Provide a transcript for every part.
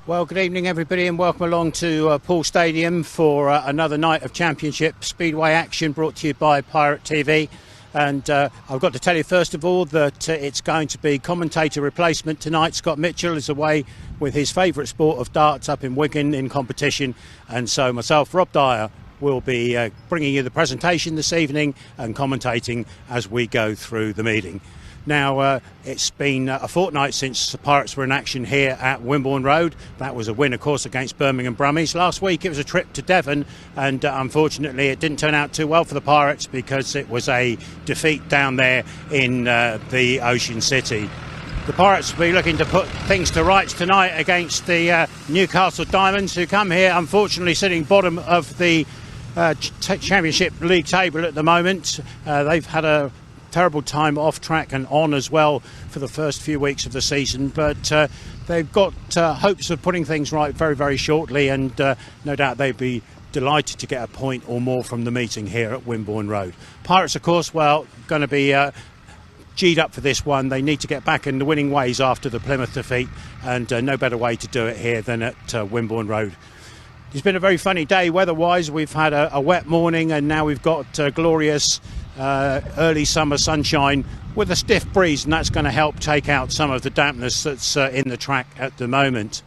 Well, good evening everybody and welcome along to Poole Stadium for another night of Championship Speedway action brought to you by Pirate TV. And I've got to tell you first of all that it's going to be commentator replacement tonight. Scott Mitchell is away with his favourite sport of darts up in Wigan in competition, and so myself, Rob Dyer, will be bringing you the presentation this evening and commentating as we go through the meeting. Now, it's been a fortnight since the Pirates were in action here at Wimborne Road. That was a win, of course, against Birmingham Brummies. Last week it was a trip to Devon, and unfortunately it didn't turn out too well for the Pirates because it was a defeat down there in the Ocean City. The Pirates will be looking to put things to rights tonight against the Newcastle Diamonds, who come here, unfortunately, sitting bottom of the Championship League table at the moment. They've had a terrible time off track and on as well for the first few weeks of the season, but they've got hopes of putting things right very, very shortly, and no doubt they'd be delighted to get a point or more from the meeting here at Wimborne Road. Pirates, of course, well, going to be G'd up for this one. They need to get back in the winning ways after the Plymouth defeat, and no better way to do it here than at Wimborne Road. It's been a very funny day weather-wise. We've had a wet morning, and now we've got glorious early summer sunshine with a stiff breeze, and that's going to help take out some of the dampness that's in the track at the moment.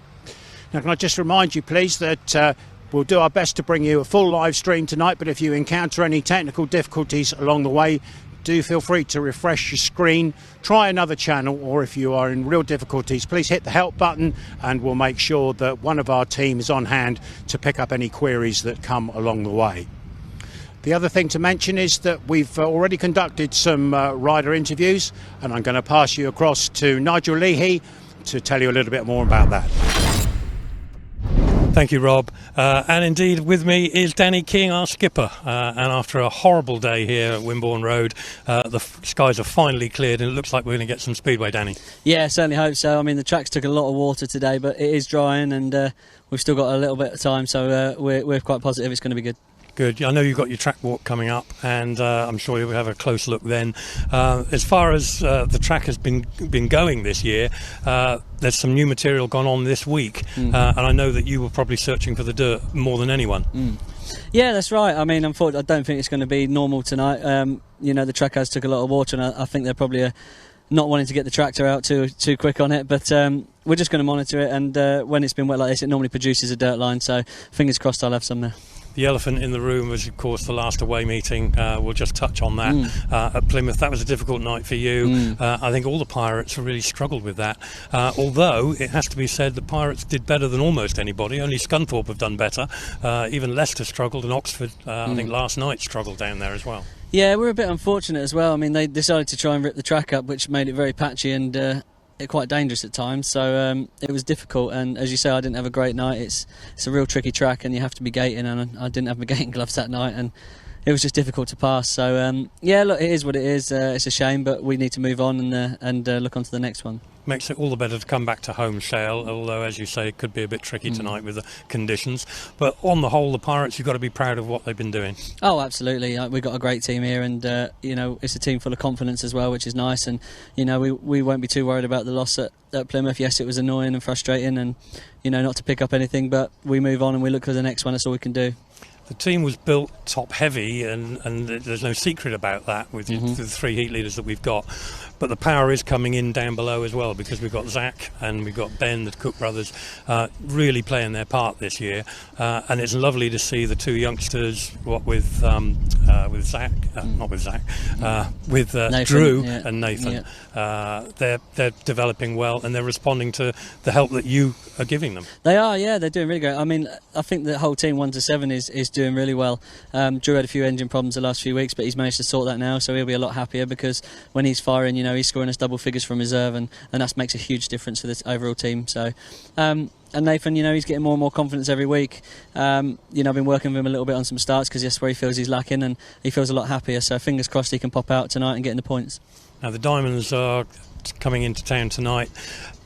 Now, can I just remind you, please, that we'll do our best to bring you a full live stream tonight, but if you encounter any technical difficulties along the way, do feel free to refresh your screen, try another channel, or if you are in real difficulties, please hit the help button and we'll make sure that one of our team is on hand to pick up any queries that come along the way. The other thing to mention is that we've already conducted some rider interviews, and I'm going to pass you across to Nigel Leahy to tell you a little bit more about that. Thank you, Rob. And indeed, with me is Danny King, our skipper. And after a horrible day here at Wimborne Road, the skies are finally cleared, and it looks like we're going to get some speedway, Danny. Yeah, certainly hope so. I mean, the track's took a lot of water today, but it is drying, and we've still got a little bit of time, so we're quite positive it's going to be good. Good. I know you've got your track walk coming up, and I'm sure you'll have a close look then. As far as the track has been going this year, there's some new material gone on this week, and I know that you were probably searching for the dirt more than anyone. Yeah, that's right. I mean, unfortunately, I don't think it's going to be normal tonight. You know, the track has took a lot of water, and I think they're probably not wanting to get the tractor out too quick on it, but we're just going to monitor it, and when it's been wet like this, it normally produces a dirt line, so fingers crossed I'll have some there. The elephant in the room was, of course, the last away meeting. We'll just touch on that. At Plymouth, that was a difficult night for you. I think all the Pirates have really struggled with that. Although, it has to be said, the Pirates did better than almost anybody. Only Scunthorpe have done better. Even Leicester struggled, and Oxford, I think, last night struggled down there as well. Yeah, we're a bit unfortunate as well. I mean, they decided to try and rip the track up, which made it very patchy and quite dangerous at times, so it was difficult, and as you say, I didn't have a great night. It's a real tricky track, and you have to be gating, and I didn't have my gating gloves that night, and it was just difficult to pass. So yeah, look, it is what it is. It's a shame, but we need to move on and look on to the next one. Makes it all the better to come back to home, Shale, although, as you say, it could be a bit tricky tonight with the conditions. But on the whole, the Pirates, you've got to be proud of what they've been doing. Oh, absolutely. We've got a great team here, and you know, it's a team full of confidence as well, which is nice. And you know, we won't be too worried about the loss at Plymouth. Yes, it was annoying and frustrating, and you know, not to pick up anything, but we move on and we look for the next one. That's all we can do. The team was built top heavy, and there's no secret about that with the three heat leaders that we've got. But the power is coming in down below as well, because we've got Zach and we've got Ben, the Cook brothers, really playing their part this year. And it's lovely to see the two youngsters, with Zach, not with Zach, with Nathan, Drew and Nathan. They're developing well, and they're responding to the help that you are giving them. They are, yeah, they're doing really great. I mean, I think the whole team 1 to 7 is doing really well. Drew had a few engine problems the last few weeks, but he's managed to sort that now, so he'll be a lot happier, because when he's firing, you know, he's scoring us double figures from reserve, and that makes a huge difference for this overall team. So and Nathan, you know, he's getting more and more confidence every week. You know, I've been working with him a little bit on some starts, because that's where he feels he's lacking, and he feels a lot happier, so fingers crossed he can pop out tonight and get in the points. Now the Diamonds are coming into town tonight.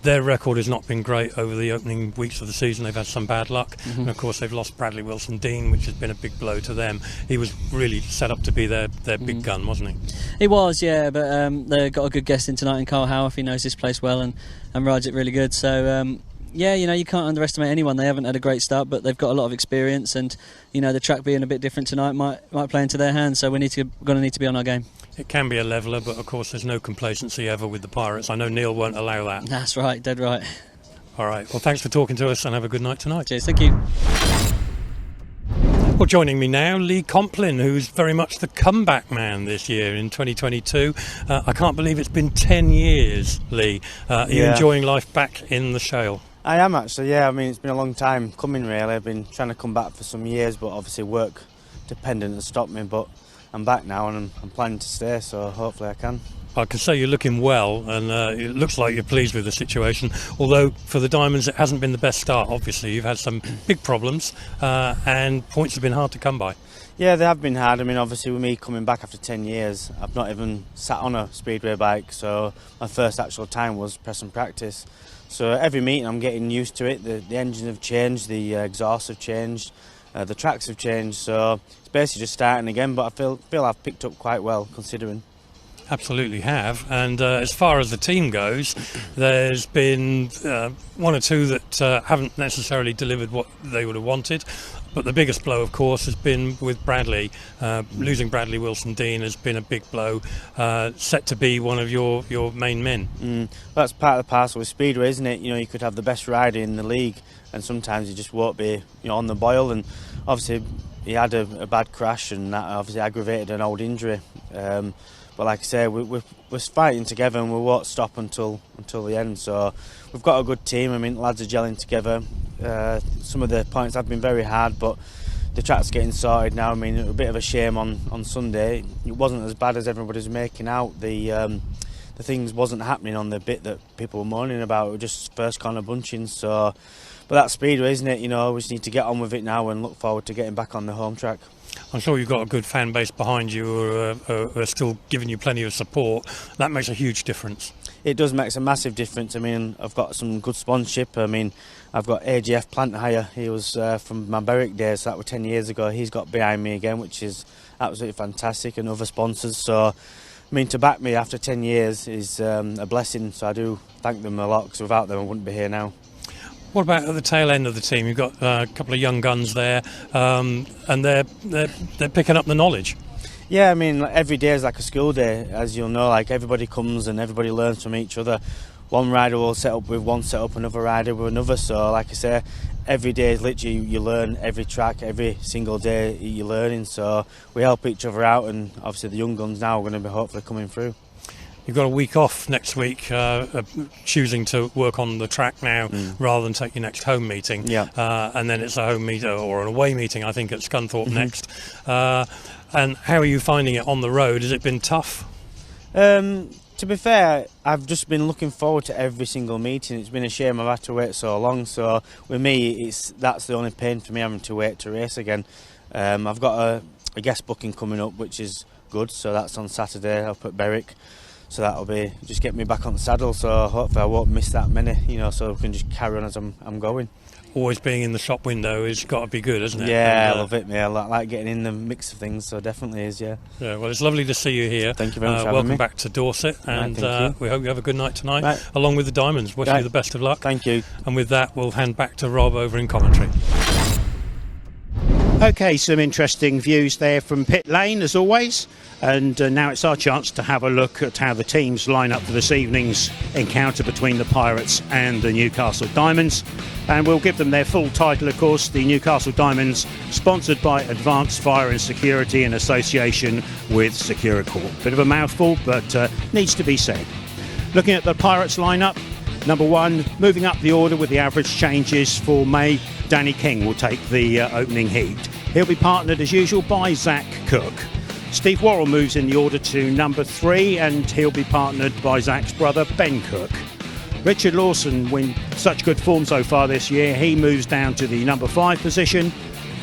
Their record has not been great over the opening weeks of the season. They've had some bad luck, and of course they've lost Bradley Wilson-Dean, which has been a big blow to them. He was really set up to be their big gun, wasn't he? He was, yeah, but they've got a good guest in tonight in Carl Howarth. He knows this place well and rides it really good, so Yeah, you can't underestimate anyone. They haven't had a great start, but they've got a lot of experience, and the track being a bit different tonight might play into their hands. So we're going to need to be on our game. It can be a leveller, but of course there's no complacency ever with the Pirates. I know Neil won't allow that. That's right, dead right. All right, well, thanks for talking to us and have a good night tonight. Cheers, thank you. Well, joining me now, Lee Complin, who's very much the comeback man this year in 2022. I can't believe it's been 10 years, Lee. Are you enjoying life back in the shale? I am actually, yeah. I mean, it's been a long time coming, really. I've been trying to come back for some years, but obviously work dependent has stopped me. But I'm back now and I'm planning to stay, so hopefully I can. I can say you're looking well, and it looks like you're pleased with the situation. Although for the Diamonds, it hasn't been the best start. Obviously, you've had some big problems, and points have been hard to come by. Yeah, they have been hard. I mean, obviously, with me coming back after 10 years, I've not even sat on a speedway bike. So my first actual time was press and practice. So every meeting, I'm getting used to it. The engines have changed, the exhausts have changed, the tracks have changed. So it's basically just starting again. But I feel I've picked up quite well, considering. Absolutely have. And as far as the team goes, there's been one or two that haven't necessarily delivered what they would have wanted. But the biggest blow, of course, has been with Bradley. Losing Bradley Wilson-Dean has been a big blow, set to be one of your main men. That's part of the parcel with Speedway, isn't it? You could have the best rider in the league, and sometimes he just won't be on the boil. And obviously, he had a bad crash, and that obviously aggravated an old injury. But like I say, we're fighting together, and we won't stop until the end. So we've got a good team. I mean, lads are gelling together. Some of the points have been very hard, but the track's getting sorted now. I mean, it was a bit of a shame on Sunday. It wasn't as bad as everybody's making out. The things wasn't happening on the bit that people were moaning about. It was just first corner bunching. So, but that's Speedway, isn't it? We just need to get on with it now and look forward to getting back on the home track. I'm sure you've got a good fan base behind you who are still giving you plenty of support. That makes a huge difference. It does make a massive difference. I mean, I've got some good sponsorship. I mean, I've got AGF Plant Hire. He was from my Berwick days, so that was 10 years ago. He's got behind me again, which is absolutely fantastic, and other sponsors. So, I mean, to back me after 10 years is a blessing. So I do thank them a lot, because without them I wouldn't be here now. What about at the tail end of the team? You've got a couple of young guns there, and they're picking up the knowledge. Yeah, I mean, every day is like a school day, as you'll know. Like, everybody comes and everybody learns from each other. One rider will set up with one setup, another rider with another. So, like I say, every day is literally you learn every track, every single day you're learning. So we help each other out, and obviously the young guns now are going to be hopefully coming through. You've got a week off next week, choosing to work on the track now rather than take your next home meeting. Yeah. And then it's a home meeting or an away meeting, I think, at Scunthorpe next. And how are you finding it on the road? Has it been tough? To be fair, I've just been looking forward to every single meeting. It's been a shame I've had to wait so long. So with me, that's the only pain for me, having to wait to race again. I've got a guest booking coming up, which is good. So that's on Saturday up at Berwick. So that'll be just get me back on the saddle. So hopefully I won't miss that many, so we can just carry on as I'm going. Always being in the shop window has got to be good, hasn't it? Yeah, I love it, mate. I like getting in the mix of things, so definitely is, yeah. Yeah, well, it's lovely to see you here. Thank you very much for having welcome me. back to Dorset, and we hope you have a good night tonight, right. along with the Diamonds. Wish you the best of luck. Thank you. And with that, we'll hand back to Rob over in commentary. Okay, some interesting views there from pit lane as always, and now it's our chance to have a look at how the teams line up for this evening's encounter between the Pirates and the Newcastle Diamonds, and we'll give them their full title, of course. The Newcastle Diamonds, sponsored by Advanced Fire and Security in association with Securicorp. Bit of a mouthful, but needs to be said. Looking at the Pirates lineup, number one, moving up the order with the average changes for May, Danny King will take the opening heat. He'll be partnered as usual by Zach Cook. Steve Worrall moves in the order to number 3, and he'll be partnered by Zach's brother Ben Cook. Richard Lawson, in such good form so far this year, he moves down to the number 5 position,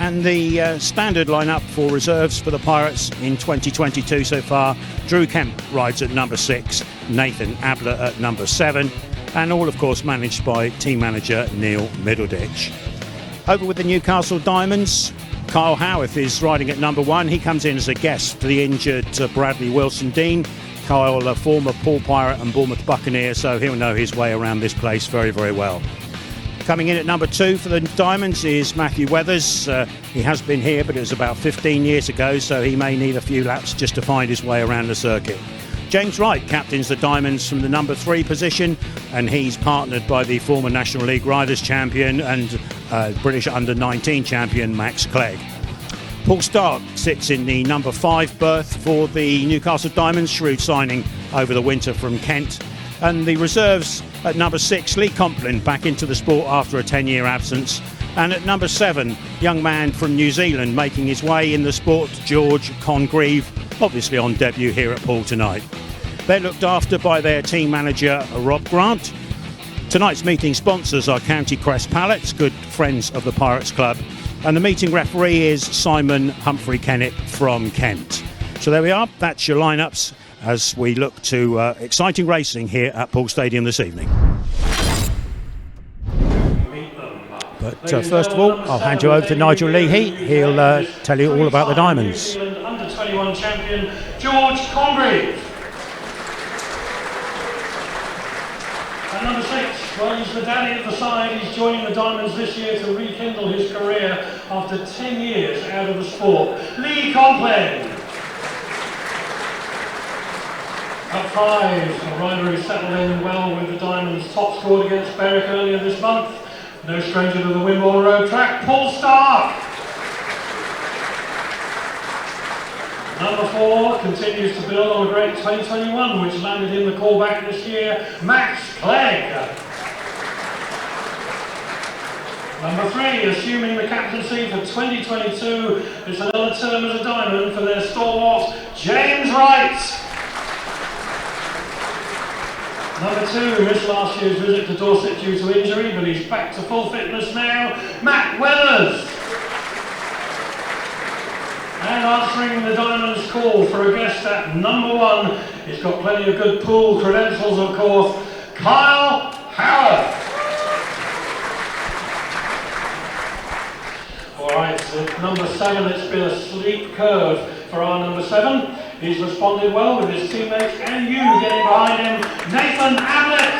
and the standard lineup for reserves for the Pirates in 2022 so far, Drew Kemp rides at number 6, Nathan Ablitt at number 7, and all of course managed by team manager Neil Middleditch. Over with the Newcastle Diamonds, Kyle Howarth is riding at number 1. He comes in as a guest for the injured Bradley Wilson-Dean. Kyle, a former Poole Pirate and Bournemouth Buccaneer, so he'll know his way around this place very, very well. Coming in at number 2 for the Diamonds is Matthew Weathers. He has been here, but it was about 15 years ago, so he may need a few laps just to find his way around the circuit. James Wright captains the Diamonds from the number 3 position, and he's partnered by the former National League Riders champion and British under-19 champion Max Clegg. Paul Starke sits in the number 5 berth for the Newcastle Diamonds, shrewd signing over the winter from Kent. And the reserves at number 6, Lee Complin, back into the sport after a 10-year absence. And at number 7, young man from New Zealand making his way in the sport, George Congreve, obviously on debut here at Poole tonight. They're looked after by their team manager, Rob Grant. Tonight's meeting sponsors are County Crest Pallets, good friends of the Pirates Club. And the meeting referee is Simon Humphrey-KENNETT from Kent. So there we are, that's your lineups as we look to exciting racing here at Poole Stadium this evening. But first of all, I'll hand you over to Nigel Leahy. He'll tell you all about the Diamonds. Under-21 champion George Congreve. And number 6, well, he's the daddy of the side. He's joining the Diamonds this year to rekindle his career after 10 years out of the sport. Lee Complin. At 5, a rider who settled in well with the Diamonds, top scored against Berwick earlier this month. No stranger to the Wimborne Road track, Poole Starke. Number 4 continues to build on a great 2021, which landed him the callback this year, Max Clegg. Number 3, assuming the captaincy for 2022, it's another term as a Diamond for their stalwart, James Wright. Number 2, missed last year's visit to Dorset due to injury, but he's back to full fitness now, Matt Weathers. And answering the Diamonds' call for a guest at number 1, he's got plenty of good Poole credentials, of course, Kyle Howarth. Alright, so number 7, it's been a sleep curve for our number 7. He's responded well with his teammates and you getting behind him, Nathan Ablitt.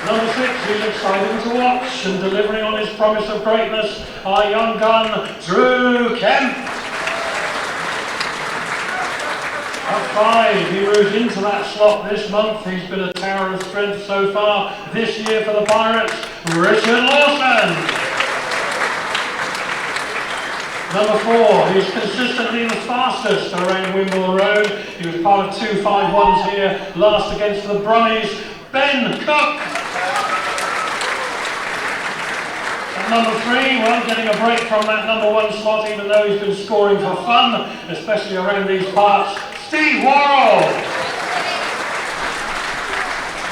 Number 6, who's exciting to watch and delivering on his promise of greatness, our young gun, Drew Kemp. At 5, he moves into that slot this month. He's been a tower of strength so far this year for the Pirates, Richard Lawson. Number 4, he's consistently the fastest around Wimborne Road. He was part of 2 5-1s here, last against the Brummies, Ben Cook. At number 3, well, getting a break from that number 1 slot, even though he's been scoring for fun, especially around these parts, Steve Worrall.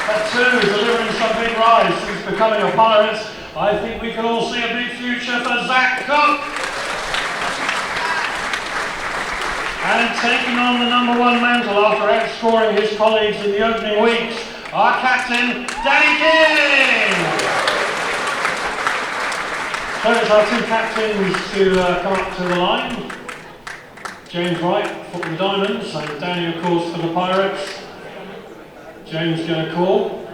At 2, delivering some big rides since becoming a Pirate. I think we can all see a big future for Zach Cook. And taking on the number 1 mantle after outscoring his colleagues in the opening weeks, our captain, Danny King! So it's our 2 captains to come up to the line. James Wright for the Diamonds, and Danny, of course, for the Pirates. James going to call.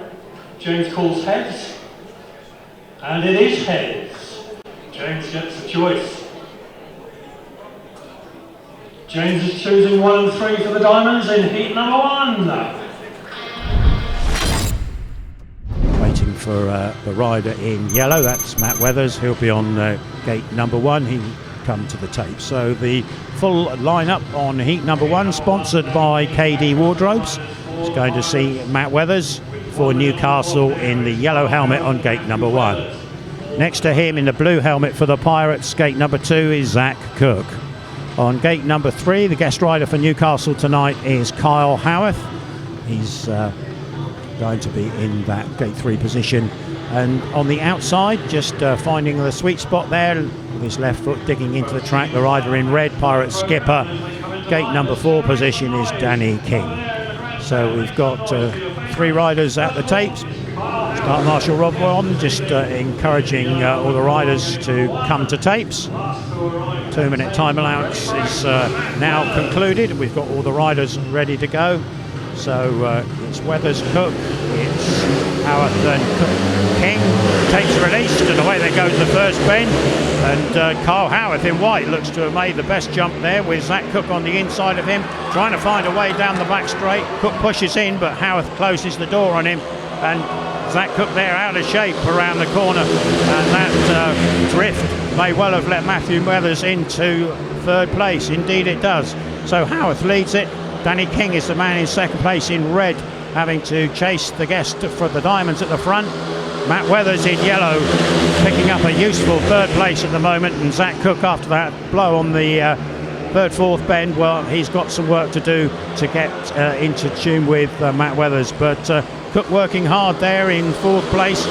James calls heads. And it is heads. James gets a choice. James is choosing 1 and 3 for the Diamonds in heat number 1. Waiting for the rider in yellow, that's Matt Weathers. He'll be on gate number 1. He'll come to the tape. So the full lineup on heat number 1, sponsored by KD Wardrobes. It's going to see Matt Weathers for Newcastle in the yellow helmet on gate number 1. Next to him in the blue helmet for the Pirates, gate number 2, is Zach Cook. On gate number 3, the guest rider for Newcastle tonight is Kyle Howarth. He's going to be in that gate 3 position. And on the outside, just finding the sweet spot there, with his left foot digging into the track, the rider in red, Pirate skipper. Gate number 4 position is Danny King. So we've got 3 riders at the tapes. Start Marshal Rob on, just encouraging all the riders to come to tapes. 2-minute time allowance is now concluded. We've got all the riders ready to go. So it's Weathers, Cook, it's Howarth and King takes released, and away they go to the first bend. And Carl Howarth in white looks to have made the best jump there, with Zach Cook on the inside of him, trying to find a way down the back straight. Cook pushes in, but Howarth closes the door on him, and Zach Cook there out of shape around the corner, and that drift may well have let Matthew Weathers into third place. Indeed it does. So Howarth leads it. Danny King is the man in second place in red, having to chase the guest for the Diamonds at the front. Matt Weathers in yellow picking up a useful third place at the moment, and Zach Cook, after that blow on the third, fourth bend, well, he's got some work to do to get into tune with Matt Weathers. But Cook working hard there in fourth place,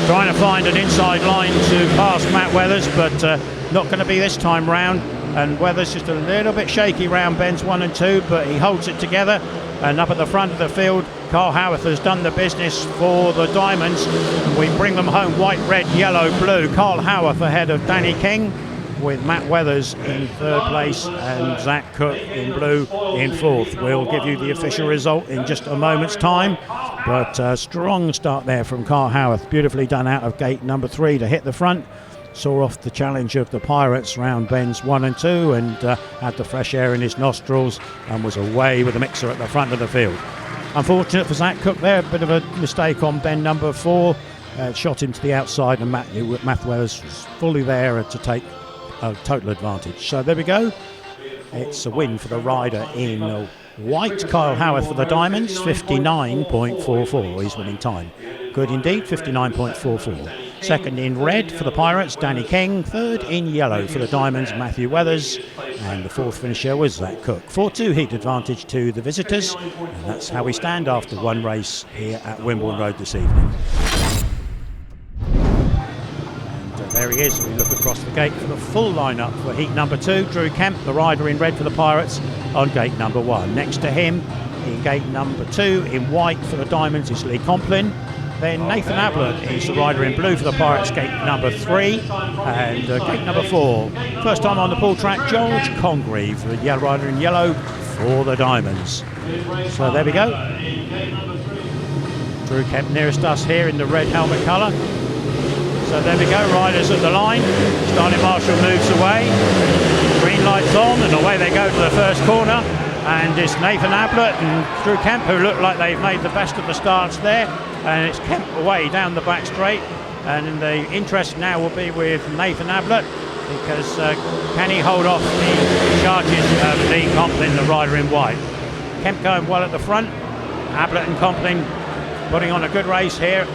trying to find an inside line to pass Matt Weathers, but not going to be this time round. And Weathers just a little bit shaky round bends 1 and 2, but he holds it together. And up at the front of the field, Carl Howarth has done the business for the Diamonds. And we bring them home white, red, yellow, blue. Carl Howarth ahead of Danny King, with Matt Weathers in third place and Zach Cook in blue in fourth. We'll give you the official result in just a moment's time, but a strong start there from Carl Howarth. Beautifully done out of gate number 3 to hit the front. Saw off the challenge of the Pirates round bends 1 and 2, and had the fresh air in his nostrils and was away with the mixer at the front of the field. Unfortunate for Zach Cook there, a bit of a mistake on bend number 4. Shot him to the outside, and Matt Weathers was fully there to take a total advantage. So there we go. It's a win for the rider in white, Kyle Howarth for the Diamonds, 59.44 his winning time. Good indeed, 59.44. Second in red for the Pirates, Danny King. Third in yellow for the Diamonds, Matthew Weathers. And the fourth finisher was Zach Cook. 4-2 heat advantage to the visitors. And that's how we stand after one race here at Wimborne Road this evening. There he is. We look across the gate for the full lineup for heat number 2. Drew Kemp, the rider in red for the Pirates, on gate number 1. Next to him, in gate number 2, in white for the Diamonds, is Lee Complin. Then Nathan Ablitt is the rider in blue for the Pirates, gate number 3. And gate number 4, first time on the Poole track, George Congreve, the yellow rider in yellow for the Diamonds. So there we go. Drew Kemp nearest us here in the red helmet colour. So there we go, riders at the line. Starting marshal moves away. Green lights on, and away they go to the first corner. And it's Nathan Ablitt and Drew Kemp who look like they've made the best of the starts there. And it's Kemp away down the back straight. And the interest now will be with Nathan Ablitt, because can he hold off the charges of Lee Complin, the rider in white. Kemp going well at the front. Ablitt and Complin putting on a good race here.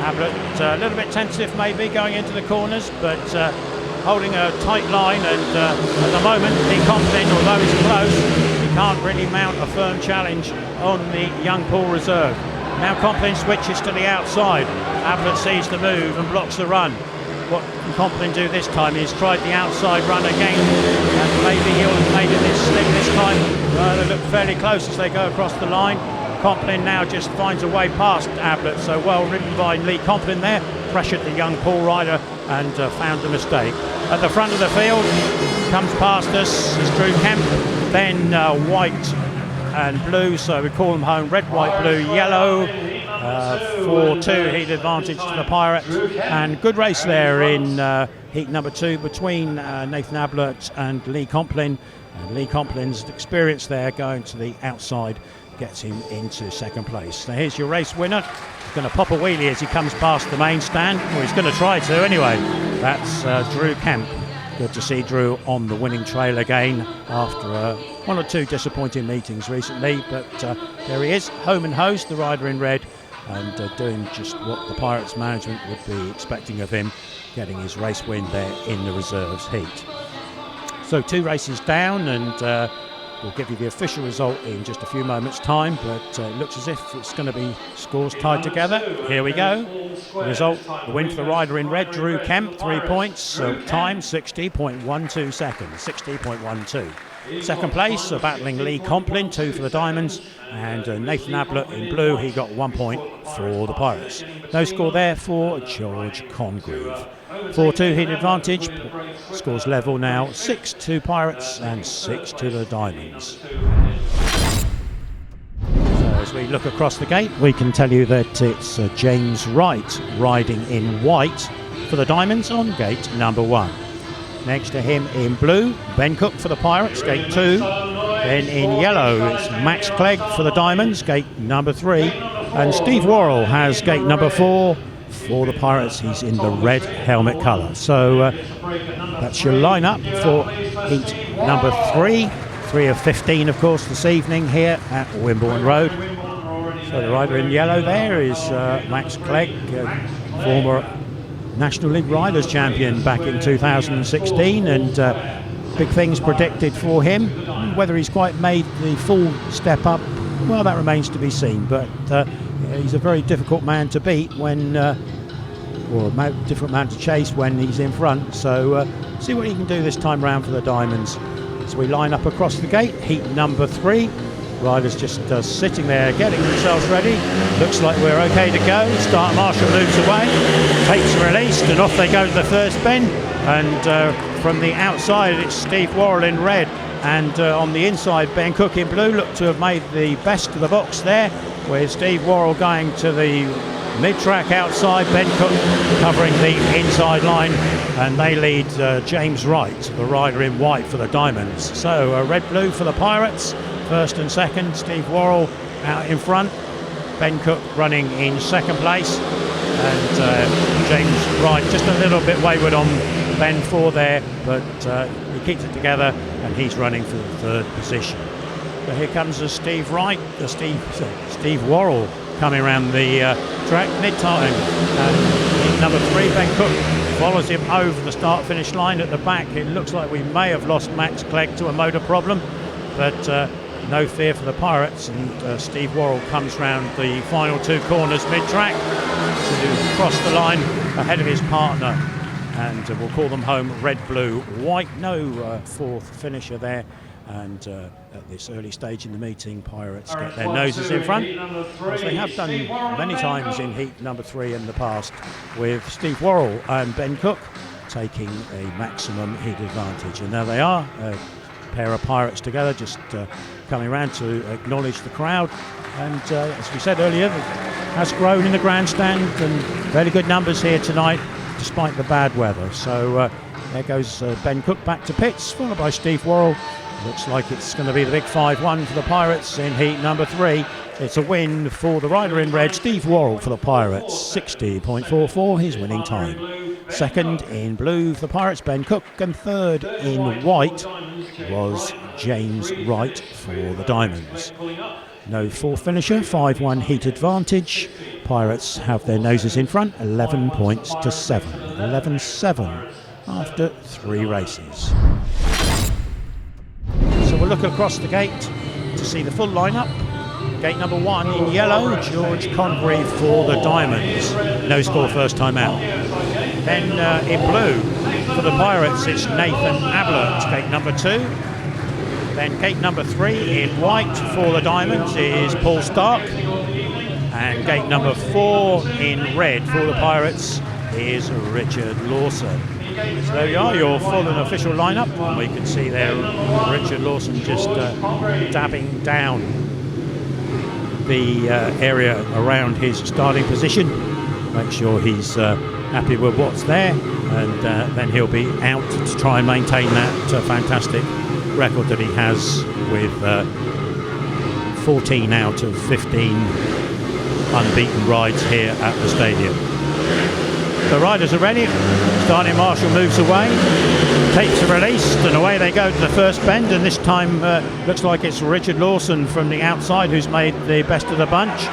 Ablitt a little bit tentative maybe going into the corners, but holding a tight line, and at the moment Lee Complin, although he's close, he can't really mount a firm challenge on the young Poole reserve. Now Complin switches to the outside. Ablitt sees the move and blocks the run. What can Complin do this time? He's tried the outside run again, and maybe he'll have made it slick this time. They look fairly close as they go across the line. Complin now just finds a way past Ablitt, so well ridden by Lee Complin there, pressured the young Poole rider and found the mistake. At the front of the field, comes past us is Drew Kemp, then white and blue, so we call them home, red, white, blue, yellow. 4-2 heat advantage to the Pirates, and good race there in heat number 2 between Nathan Ablitt and Lee Complin. And Lee Complin's experience there going to the outside gets him into second place. So here's your race winner. He's going to pop a wheelie as he comes past the main stand. Well, he's going to try to anyway. That's Drew Kemp. Good to see Drew on the winning trail again after 1 or 2 disappointing meetings recently. But there he is, home and host, the rider in red, and doing just what the Pirates management would be expecting of him, getting his race win there in the reserves heat. So 2 races down, and we'll give you the official result in just a few moments' time, but it looks as if it's going to be scores tied together. Here we go. The result, the win for the rider in red, Drew Kemp, 3 points, time 60.12 seconds, 60.12. Second place, battling Lee Complin, 2 for the Diamonds, and Nathan Ablitt in blue, he got 1 point for the Pirates. No score there for George Congreve. 4-2 heat advantage, scores level now, 6-2 Pirates and 6 to the Diamonds. So as As we look across the gate, we can tell you that it's James Wright riding in white for the Diamonds on gate number 1. Next to him in blue, Ben Cook for the Pirates, gate 2. Then in yellow, it's Max Clegg for the Diamonds, gate number 3. And Steve Worrall has gate number 4 for the Pirates. He's in the red helmet colour. So that's your lineup for heat number 3. 3 of 15, of course, this evening here at Wimborne Road. So the rider in yellow there is Max Clegg, former National League Riders Champion back in 2016, and big things predicted for him. Whether he's quite made the full step up, well, that remains to be seen. But he's a very difficult man to beat when, or a different man to chase when he's in front. So see what he can do this time round for the Diamonds. As we line up across the gate, heat number 3. Riders just sitting there getting themselves ready. Looks like we're okay to go. Start marshal moves away, tapes are released, and off they go to the first bend. And from the outside, it's Steve Worrall in red, and on the inside, Ben Cook in blue. Look to have made the best of the box there, with Steve Worrall going to the mid-track outside, Ben Cook covering the inside line, and they lead James Wright, the rider in white for the Diamonds. So red-blue for the Pirates, first and second. Steve Worrall out in front, Ben Cook running in second place, and James Wright just a little bit wayward on bend 4 there, but he keeps it together and he's running for the third position. So here comes Steve Worrall coming around the track mid-time, and number 3 Ben Cook follows him over the start-finish line at the back. It looks like we may have lost Max Clegg to a motor problem, but no fear for the Pirates, and Steve Worrall comes round the final 2 corners mid-track to cross the line ahead of his partner, and we'll call them home red, blue, white. No fourth finisher there. And at this early stage in the meeting, Pirates get their noses in front, as they have done many times in heat number 3 in the past, with Steve Worrall and Ben Cook taking a maximum heat advantage. And there they are, a pair of Pirates together, just coming around to acknowledge the crowd. And as we said earlier, it has grown in the grandstand, and very good numbers here tonight, despite the bad weather. So there goes Ben Cook back to pits, followed by Steve Worrall. Looks like it's going to be the big 5-1 for the Pirates in heat number 3. It's a win for the rider in red, Steve Worrall, for the Pirates, 60.44 his winning time. Second in blue for the Pirates, Ben Cook, and third in white was James Wright for the Diamonds. No fourth finisher, 5-1 heat advantage. Pirates have their noses in front, 11 points to 7. 11-7 after 3 races. So we'll look across the gate to see the full lineup. Gate number 1 in yellow, George Congreve for the Diamonds. No score first time out. Then in blue for the Pirates, it's Nathan Ablitt, gate number 2. Then gate number 3 in white for the Diamonds is Poole Starke. And gate number 4 in red for the Pirates is Richard Lawson. So there you are, your full and official lineup. And we can see there Richard Lawson just dabbing down the area around his starting position. Make sure he's happy with what's there, and then he'll be out to try and maintain that fantastic record that he has with 14 out of 15 unbeaten rides here at the stadium. The riders are ready. Starting marshal moves away. Tapes are released, and away they go to the first bend. And this time looks like it's Richard Lawson from the outside who's made the best of the bunch.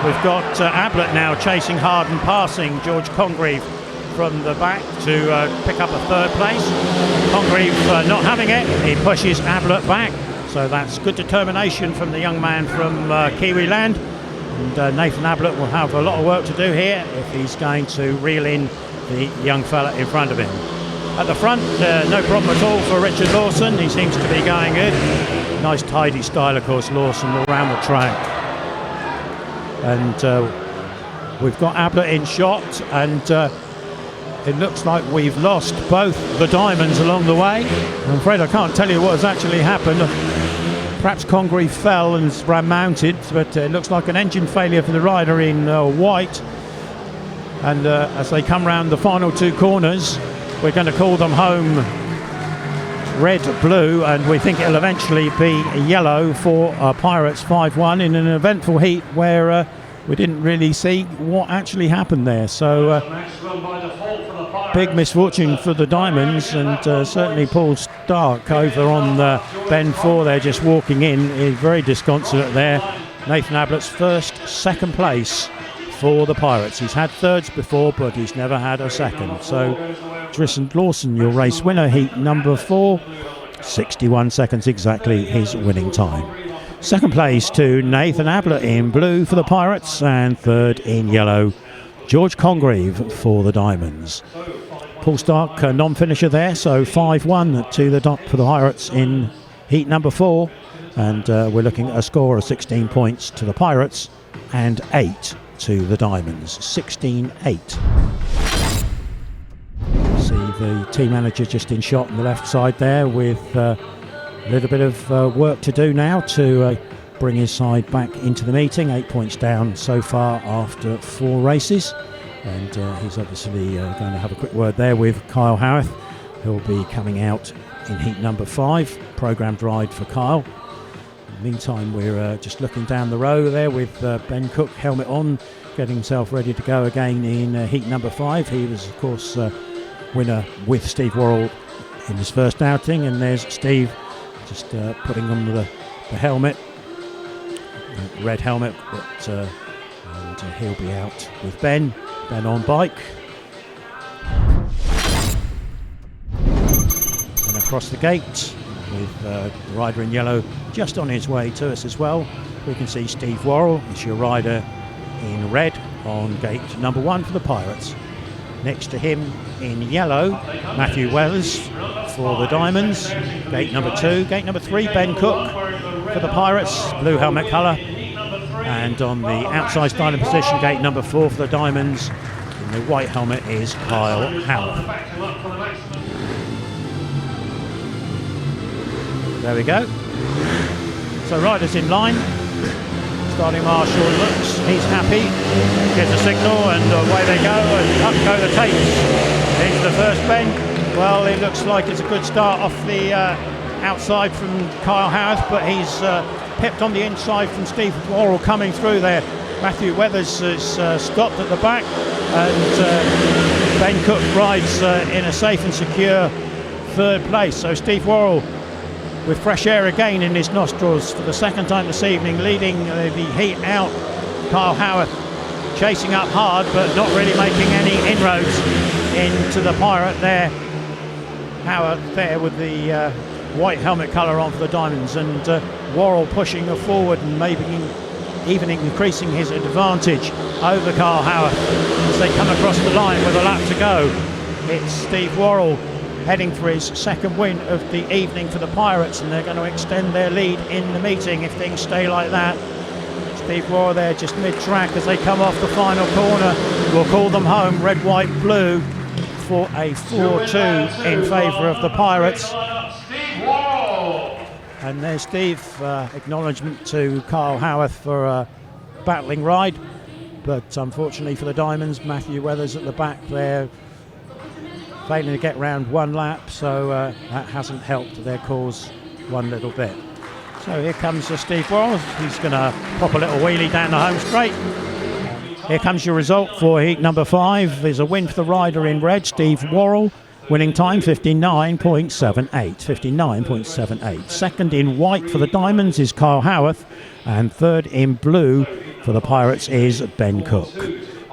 We've got Ablitt now chasing hard and passing George Congreve from the back to pick up a third place. Congreve not having it. He pushes Ablitt back. So that's good determination from the young man from Kiwi land. And Nathan Ablitt will have a lot of work to do here if he's going to reel in the young fella in front of him. At the front, no problem at all for Richard Lawson. He seems to be going good. Nice tidy style, of course, Lawson around the track. And we've got Ablitt in shot, and it looks like we've lost both the Diamonds along the way. I'm afraid I can't tell you what has actually happened. Perhaps Congreve fell and ran mounted, but it looks like an engine failure for the rider in white. And as they come round the final two corners, we're going to call them home red, blue, and we think it'll eventually be yellow for Pirates 5-1 in an eventful heat where we didn't really see what actually happened there. So big misfortune for the Diamonds, and certainly Poole Starke over on bend 4 there, just walking in, is very disconsolate there. Nathan Ablitt's second place for the Pirates. He's had thirds before, but he's never had a second. So Lawson, your race winner, heat number 4, 61 seconds exactly his winning time. Second place to Nathan Ablitt in blue for the Pirates, and third in yellow, George Congreve for the Diamonds. Poole Starke, non-finisher there, so 5-1 to the top for the Pirates in heat number 4, and we're looking at a score of 16 points to the Pirates and 8 to the Diamonds. 16-8. See the team manager just in shot on the left side there, with a little bit of work to do now to bring his side back into the meeting. 8 points down so far after 4 races. And he's obviously going to have a quick word there with Kyle Howarth, who'll be coming out in heat number 5, programmed ride for Kyle. In the meantime, we're just looking down the row there with Ben Cook, helmet on, getting himself ready to go again in heat number 5. He was, of course, winner with Steve Worrall in his first outing, and there's Steve just putting on the helmet, red helmet, but and he'll be out with Ben on bike. And across the gate with the rider in yellow just on his way to us as well, we can see Steve Worrall, is your rider in red on gate number 1 for the Pirates. Next to him in yellow, Matthew Weathers for the Diamonds, gate number 2. Gate number 3, Ben Cook for the Pirates, blue helmet colour. And on the outside styling position, gate number 4 for the Diamonds, in the white helmet is Kyle Howarth. There we go. So riders in line. Starting marshal looks, he's happy, gives a signal, and away they go, and up go the tapes into the first bend. Well, it looks like it's a good start off the outside from Kyle Howarth, but he's pipped on the inside from Steve Worrall coming through there. Matthew Weathers has stopped at the back, and Ben Cook rides in a safe and secure third place. So Steve Worrall, with fresh air again in his nostrils for the second time this evening, leading the heat out. Kyle Howarth chasing up hard, but not really making any inroads into the Pirate there. Howarth there with the white helmet colour on for the Diamonds, and Worrall pushing forward and maybe even increasing his advantage over Kyle Howarth as they come across the line with a lap to go. It's Steve Worrall heading for his second win of the evening for the Pirates, and they're going to extend their lead in the meeting if things stay like that. Steve Worrall there just mid-track as they come off the final corner. We'll call them home, red, white, blue, for a 4-2 in favour of the Pirates. And there's Steve, acknowledgement to Kyle Howarth for a battling ride, but unfortunately for the Diamonds, Matthew Weathers at the back there failing to get round one lap, so that hasn't helped their cause one little bit. So here comes Steve Worrall. He's going to pop a little wheelie down the home straight. Here comes your result for heat number 5. There's a win for the rider in red, Steve Worrall. Winning time 59.78. 59.78. Second in white for the Diamonds is Kyle Howarth, and third in blue for the Pirates is Ben Cook.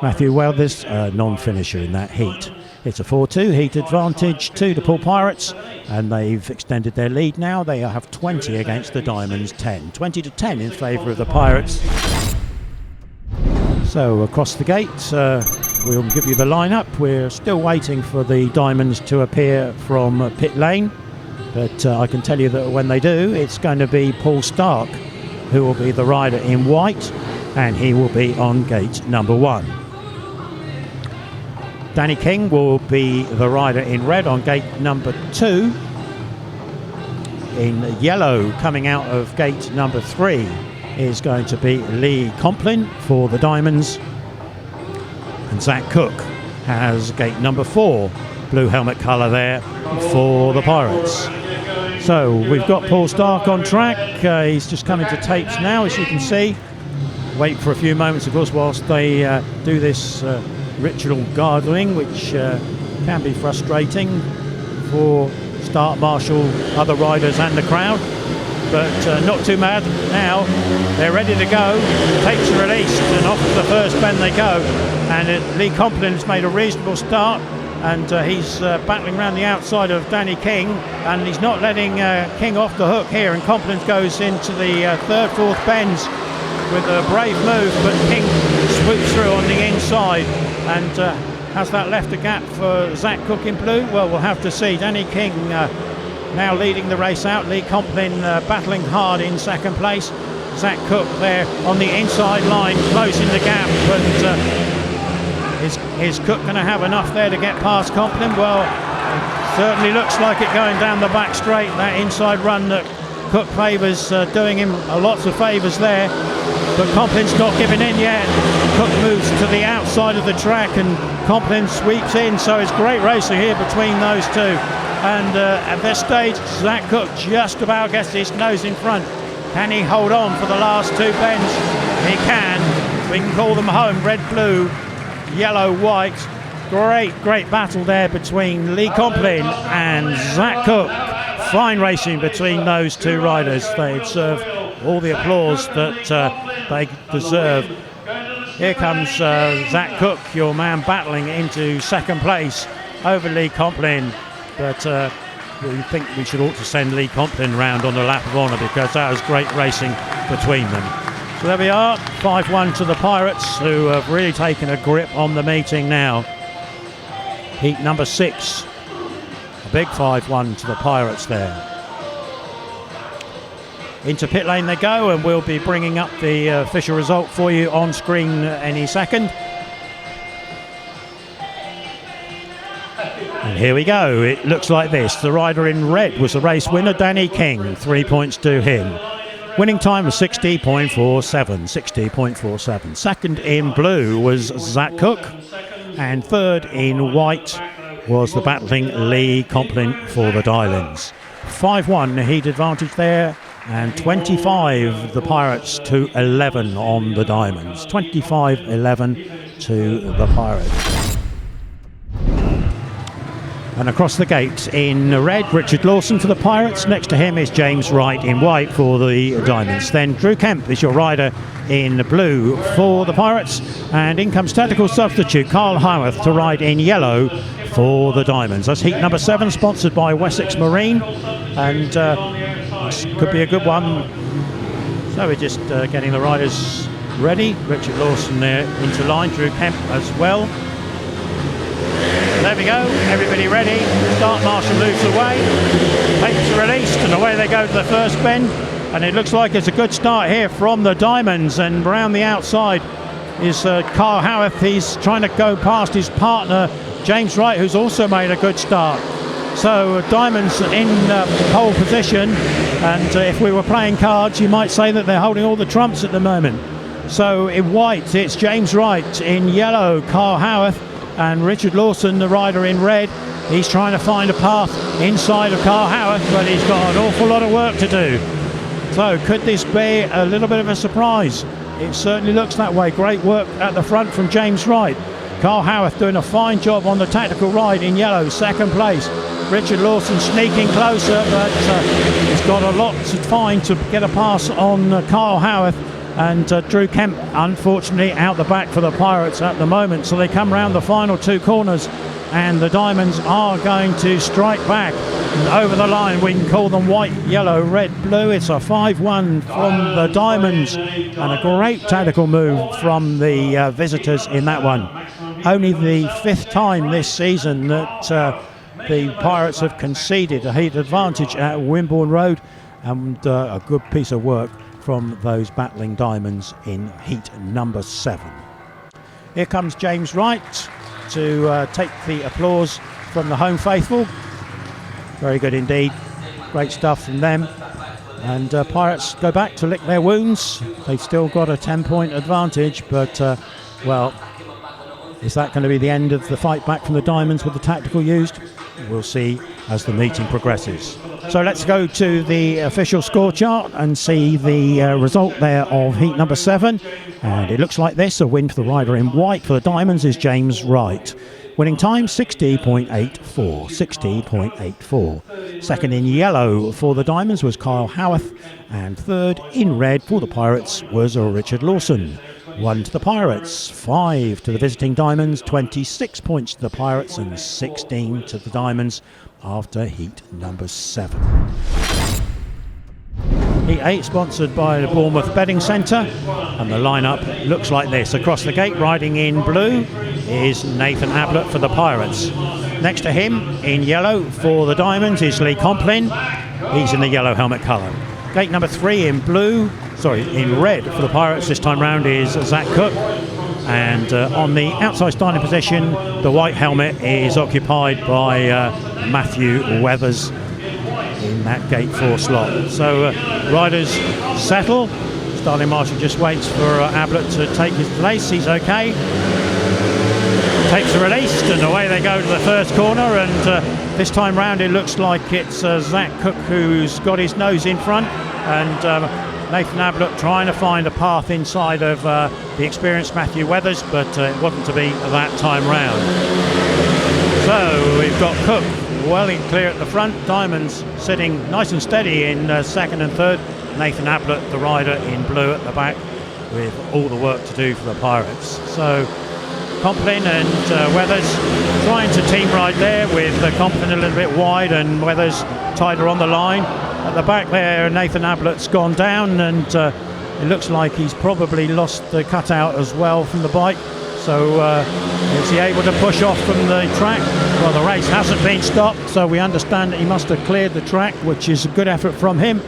Matthew Weathers, non-finisher in that heat. It's a 4-2 heat advantage to the Poole Pirates, and they've extended their lead now. They have 20 against the Diamonds 10. 20-10 in favour of the Pirates. So across the gate, we'll give you the lineup. We're still waiting for the Diamonds to appear from pit lane, but I can tell you that when they do, it's going to be Poole Starke who will be the rider in white, and he will be on gate number 1. Danny King will be the rider in red on gate number 2. In yellow, coming out of gate number 3, is going to be Lee Complin for the Diamonds. And Zach Cook has gate number 4, blue helmet colour there for the Pirates. So we've got Paul Starke on track. He's just coming to tapes now, as you can see. Wait for a few moments, of course, whilst they do this ritual gargling, which can be frustrating for start marshal, other riders and the crowd. But not too mad now. They're ready to go. Tapes are released and off to the first bend they go. And Lee Complin has made a reasonable start, and he's battling around the outside of Danny King, and he's not letting King off the hook here. And Complin goes into the third, fourth bends with a brave move, but King swoops through on the inside. And has that left a gap for Zach Cook in blue? Well, we'll have to see. Danny King now leading the race out. Lee Complin battling hard in second place. Zach Cook there on the inside line, closing the gap. But is Cook going to have enough there to get past Complin? Well, it certainly looks like it going down the back straight. That inside run that Cook favours, doing him lots of favours there. But Complin's not giving in yet. Cook moves to the outside of the track and Complin sweeps in. So it's great racing here between those two. And at this stage, Zach Cook just about gets his nose in front. Can he hold on for the last 2 bends? He can. We can call them home. Red, blue, yellow, white. Great battle there between Lee Complin and Zach Cook. Fine racing between those 2 riders. They deserve all the applause that they deserve. Here comes Zach Cook, your man, battling into second place over Lee Complin. But we think we should ought to send Lee Complin round on the lap of honour, because that was great racing between them. So there we are, 5-1 to the Pirates, who have really taken a grip on the meeting now. Heat number 6, a big 5-1 to the Pirates there. Into pit lane they go, and we'll be bringing up the official result for you on screen any second. And here we go. It looks like this. The rider in red was the race winner, Danny King. 3 points to him. Winning time was 60.47. Second in blue was Zach Cook. And third in white was the battling Lee Complin for the Diamonds. 5-1 heat advantage there. And 25 the Pirates to 11 on the Diamonds. 25-11 to the Pirates. And across the gate in red, Richard Lawson for the Pirates. Next to him is James Wright in white for the Diamonds. Then Drew Kemp is your rider in blue for the Pirates. And in comes tactical substitute Carl Howarth to ride in yellow for the Diamonds. That's heat number 7, sponsored by Wessex Marine. And this could be a good one. So we're just getting the riders ready. Richard Lawson there into line, Drew Kemp as well. There we go, everybody ready. Start marshal moves away. Tapes are released and away they go to the first bend. And it looks like it's a good start here from the Diamonds. And around the outside is Carl Howarth. He's trying to go past his partner, James Wright, who's also made a good start. So Diamonds in pole position. And if we were playing cards, you might say that they're holding all the trumps at the moment. So in white, it's James Wright. In yellow, Carl Howarth. And Richard Lawson, the rider in red, he's trying to find a path inside of Carl Howarth, but he's got an awful lot of work to do. So could this be a little bit of a surprise? It certainly looks that way. Great work at the front from James Wright. Carl Howarth doing a fine job on the tactical ride in yellow, second place. Richard Lawson sneaking closer, but he's got a lot to find to get a pass on Carl Howarth. And Drew Kemp, unfortunately, out the back for the Pirates at the moment. So they come round the final 2 corners, and the Diamonds are going to strike back and over the line. We can call them white, yellow, red, blue. It's a 5-1 from the Diamonds, and a great tactical move from the visitors in that one. Only the 5th time this season that the Pirates have conceded a heat advantage at Wimborne Road, and a good piece of work from those battling Diamonds in heat number 7. Here comes James Wright to take the applause from the home faithful. Very good indeed. great stuff from them. And Pirates go back to lick their wounds. They've still got a 10-point advantage, but, well, is that going to be the end of the fight back from the Diamonds with the tactical used? We'll see as the meeting progresses. So let's go to the official score chart and see the result there of heat number 7. And it looks like this. A win for the rider in white for the Diamonds is James Wright. Winning time 60.84. 60.84. Second in yellow for the Diamonds was Kyle Howarth. And third in red for the Pirates was Richard Lawson. 1 to the Pirates, 5 to the visiting Diamonds, 26 points to the Pirates and 16 to the Diamonds after heat number 7. Heat 8 sponsored by the Bournemouth Betting Centre, and the lineup looks like this. Across the gate, riding in blue, is Nathan Ablitt for the Pirates. Next to him, in yellow for the Diamonds, is Lee Complin. He's in the yellow helmet colour. Gate number 3 in red for the Pirates this time round is Zach Cook. And on the outside starting position, the white helmet is occupied by Matthew Weathers in that gate 4 slot. So riders settle. Starting marshal just waits for Ablitt to take his place. He's okay. Tapes are released and away they go to the first corner, and this time round it looks like it's Zach Cook who's got his nose in front, and Nathan Ablitt trying to find a path inside of the experienced Matthew Weathers, but it wasn't to be that time round. So we've got Cook well in clear at the front, Diamonds sitting nice and steady in second and third, Nathan Ablitt, the rider in blue, at the back with all the work to do for the Pirates. So Complin and Weathers trying to team ride there, with Complin a little bit wide and Weathers tighter on the line. At the back there, Nathan Ablitt's gone down, and it looks like he's probably lost the cutout as well from the bike. So is he able to push off from the track? Well, the race hasn't been stopped, so we understand that he must have cleared the track, which is a good effort from him.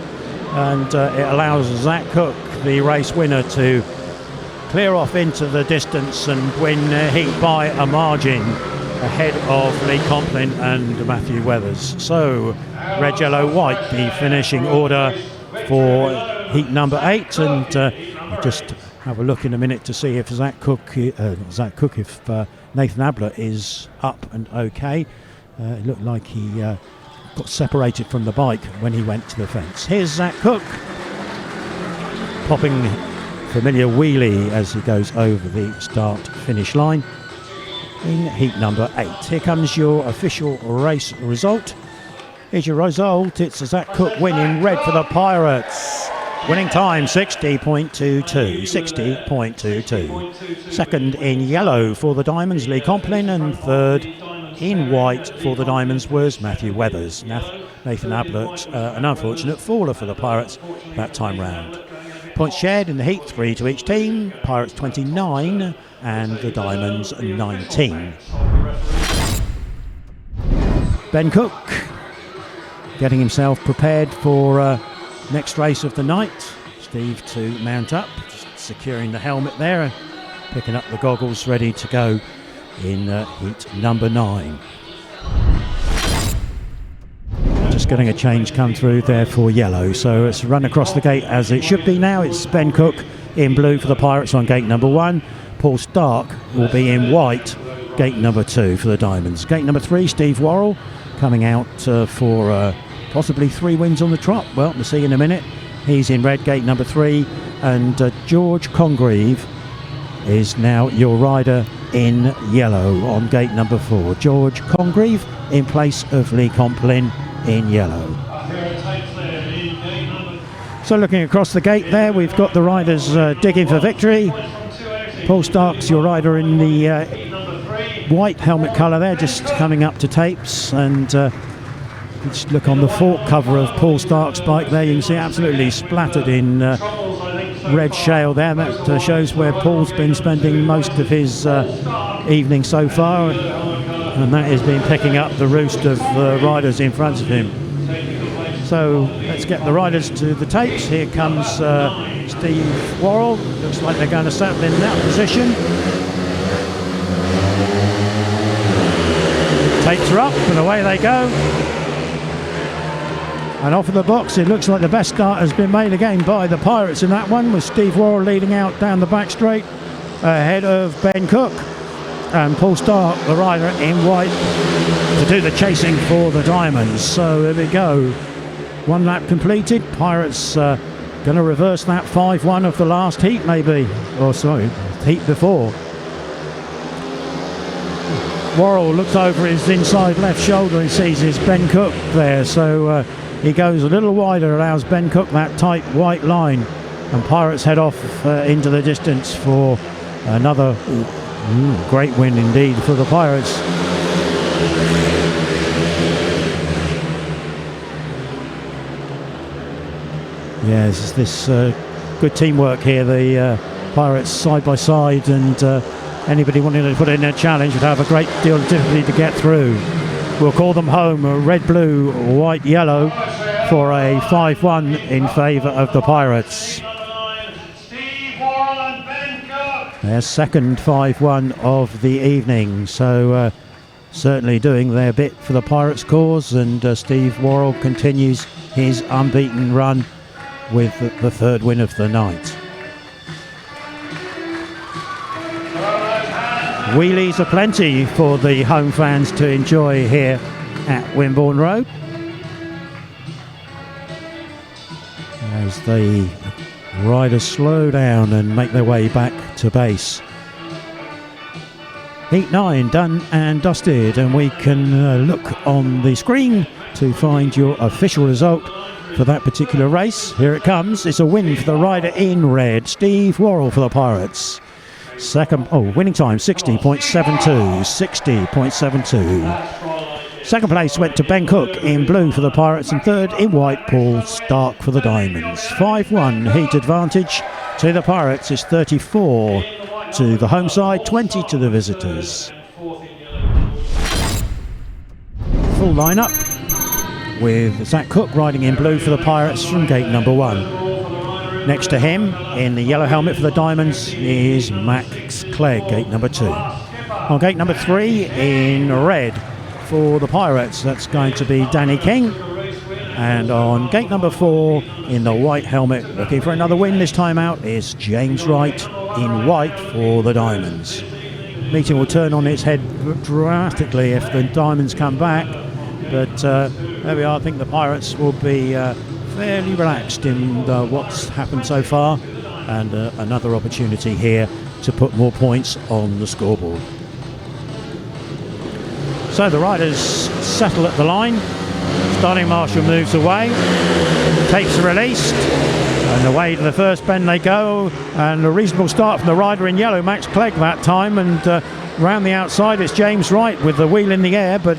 And it allows Zach Cook, the race winner, to clear off into the distance and win heat by a margin ahead of Lee Complin and Matthew Weathers. So red, yellow, white, the finishing order for heat number 8, and just have a look in a minute to see if if Nathan Ablitt is up and okay. It looked like he got separated from the bike when he went to the fence. Here's Zach Cook popping familiar wheelie as he goes over the start finish line in heat number 8. Here comes your official race result. Here's your result. It's a Zach Cook win in red for the Pirates. Winning time 60.22. 60.22. Second in yellow for the Diamonds, Lee Complin, and third in white for the Diamonds was Matthew Weathers. Nathan Ablitt, an unfortunate faller for the Pirates that time round. Points shared in the heat, 3 to each team. Pirates 29 and the Diamonds 19. Ben Cook getting himself prepared for next race of the night. Steve to mount up, just securing the helmet there and picking up the goggles, ready to go in heat number 9. Just getting a change come through there for yellow, so it's run across the gate as it should be now. It's Ben Cook in blue for the Pirates on gate number 1. Paul Starke will be in white, gate number 2 for the Diamonds. Gate number 3, Steve Worrall coming out for possibly 3 wins on the trot. Well, we'll see in a minute. He's in red, gate number 3, and George Congreve is now your rider in yellow on gate number 4. George Congreve in place of Lee Complin in yellow. So looking across the gate there, we've got the riders digging for victory. Paul Starke's your rider in the white helmet colour there, just coming up to tapes, and just look on the fork cover of Paul Starke's bike there, you can see absolutely splattered in red shale there. That shows where Paul's been spending most of his evening so far, and that has been picking up the roost of riders in front of him. So let's get the riders to the tapes. Here comes Steve Worrall. Looks like they're going to settle in that position. Tapes are up and away they go. And off of the box, it looks like the best start has been made again by the Pirates in that one, with Steve Worrall leading out down the back straight ahead of Ben Cook. And Poole Starke, the rider in white, to do the chasing for the Diamonds. So there we go. One lap completed. Pirates going to reverse that 5-1 of the last heat, maybe. Or sorry, heat before. Worrall looks over his inside left shoulder and sees his Ben Cook there. So he goes a little wider, allows Ben Cook that tight white line. And Pirates head off into the distance for another great win indeed for the Pirates. Yes, this good teamwork here. The Pirates side by side, and anybody wanting to put in a challenge would have a great deal of difficulty to get through. We'll call them home, red, blue, white, yellow, for a 5-1 in favour of the Pirates. Their second 5-1 of the evening, so certainly doing their bit for the Pirates' cause, and Steve Worrall continues his unbeaten run with the third win of the night. Wheelies aplenty for the home fans to enjoy here at Wimborne Road, as the riders slow down and make their way back to base. Heat 9 done and dusted, and we can look on the screen to find your official result for that particular race. Here it comes. It's a win for the rider in red, Steve Worrall, for the Pirates. Winning time 60.72. Second place went to Ben Cook in blue for the Pirates, and third in white, Poole Starke for the Diamonds. 5-1 heat advantage to the Pirates. Is 34 to the home side, 20 to the visitors. Full lineup with Zach Cook riding in blue for the Pirates from gate number 1. Next to him, in the yellow helmet for the Diamonds, is Max Clegg, gate number 2. On gate number 3, in red for the Pirates, that's going to be Danny King. And on gate number 4, in the white helmet, looking for another win this time out, is James Wright in white for the Diamonds. Meeting will turn on its head drastically if the Diamonds come back, but there we are. I think the Pirates will be fairly relaxed in what's happened so far, and another opportunity here to put more points on the scoreboard. So the riders settle at the line. Starting marshal moves away, takes the release, and away to the first bend they go, and a reasonable start from the rider in yellow, Max Clegg, that time, and round the outside it's James Wright with the wheel in the air, but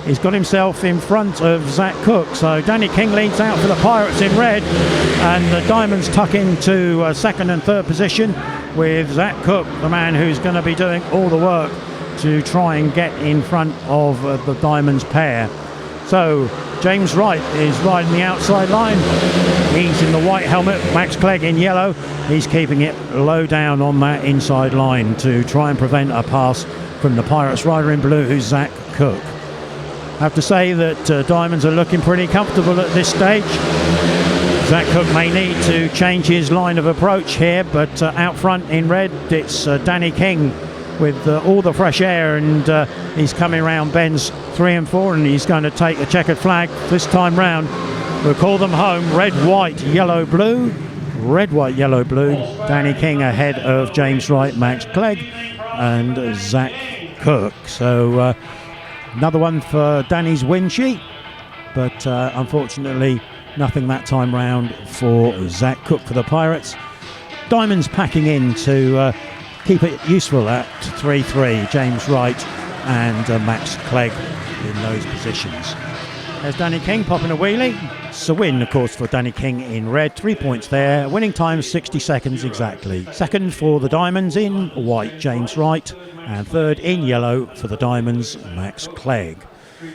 he's got himself in front of Zach Cook. So Danny King leads out for the Pirates in red, and the Diamonds tuck into second and third position, with Zach Cook, the man who's going to be doing all the work to try and get in front of the Diamonds pair. So James Wright is riding the outside line. He's in the white helmet, Max Clegg in yellow. He's keeping it low down on that inside line to try and prevent a pass from the Pirates rider in blue, who's Zach Cook. I have to say that Diamonds are looking pretty comfortable at this stage. Zach Cook may need to change his line of approach here, but out front in red it's Danny King with all the fresh air, and he's coming round bends 3 and 4, and he's going to take a checkered flag this time round. We'll call them home. Red, white, yellow, blue. Red, white, yellow, blue. Danny King ahead of James Wright, Max Clegg and Zach Cook. So another one for Danny's win sheet, but unfortunately nothing that time round for Zach Cook for the Pirates. Diamonds packing in to keep it useful at 3-3, James Wright and Max Clegg in those positions. There's Danny King popping a wheelie. It's a win, of course, for Danny King in red. 3 points there. Winning time 60 seconds exactly. Second for the Diamonds in white, James Wright. And third in yellow for the Diamonds, Max Clegg.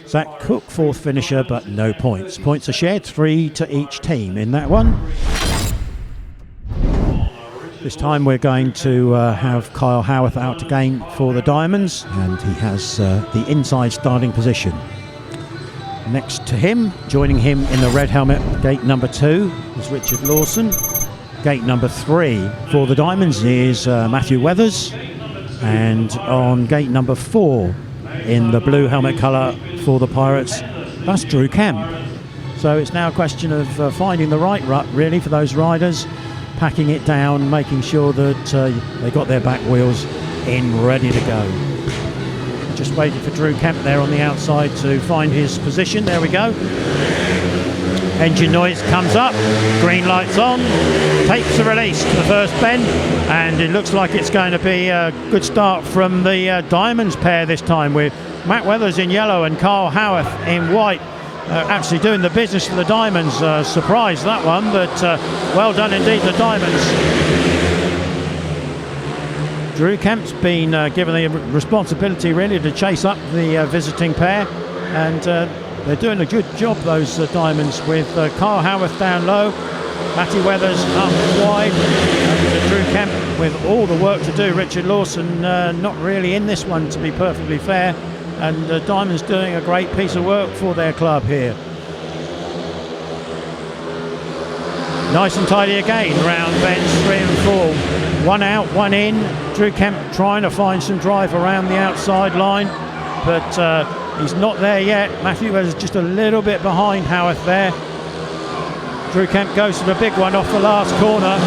Zach Cook, fourth finisher, but no points. Points are shared, 3 to each team in that one. This time we're going to have Kyle Howarth out again for the Diamonds, and he has the inside starting position. next to him, joining him in the red helmet, gate number 2, is Richard Lawson. Gate number 3 for the Diamonds is Matthew Weathers. And on gate number 4, in the blue helmet colour for the Pirates, that's Drew Kemp. So it's now a question of finding the right rut, really, for those riders, packing it down, making sure that they got their back wheels in, ready to go. Just waiting for Drew Kemp there on the outside to find his position. There we go. Engine noise comes up, green lights on, tapes are released to the first bend, and it looks like it's going to be a good start from the Diamonds pair this time, with Matt Weathers in yellow and Carl Howarth in white. Actually doing the business for the Diamonds. Surprised that one, but well done indeed, the Diamonds. Drew Kemp's been given the responsibility really to chase up the visiting pair, and they're doing a good job, those Diamonds, with Carl Howarth down low, Matty Weathers up wide, and Drew Kemp with all the work to do. Richard Lawson not really in this one, to be perfectly fair, and Diamonds doing a great piece of work for their club here. Nice and tidy again, round bends 3 and 4. One out, one in. Drew Kemp trying to find some drive around the outside line, but he's not there yet. Matthew was just a little bit behind Howarth there. Drew Kemp goes to the big one off the last corner.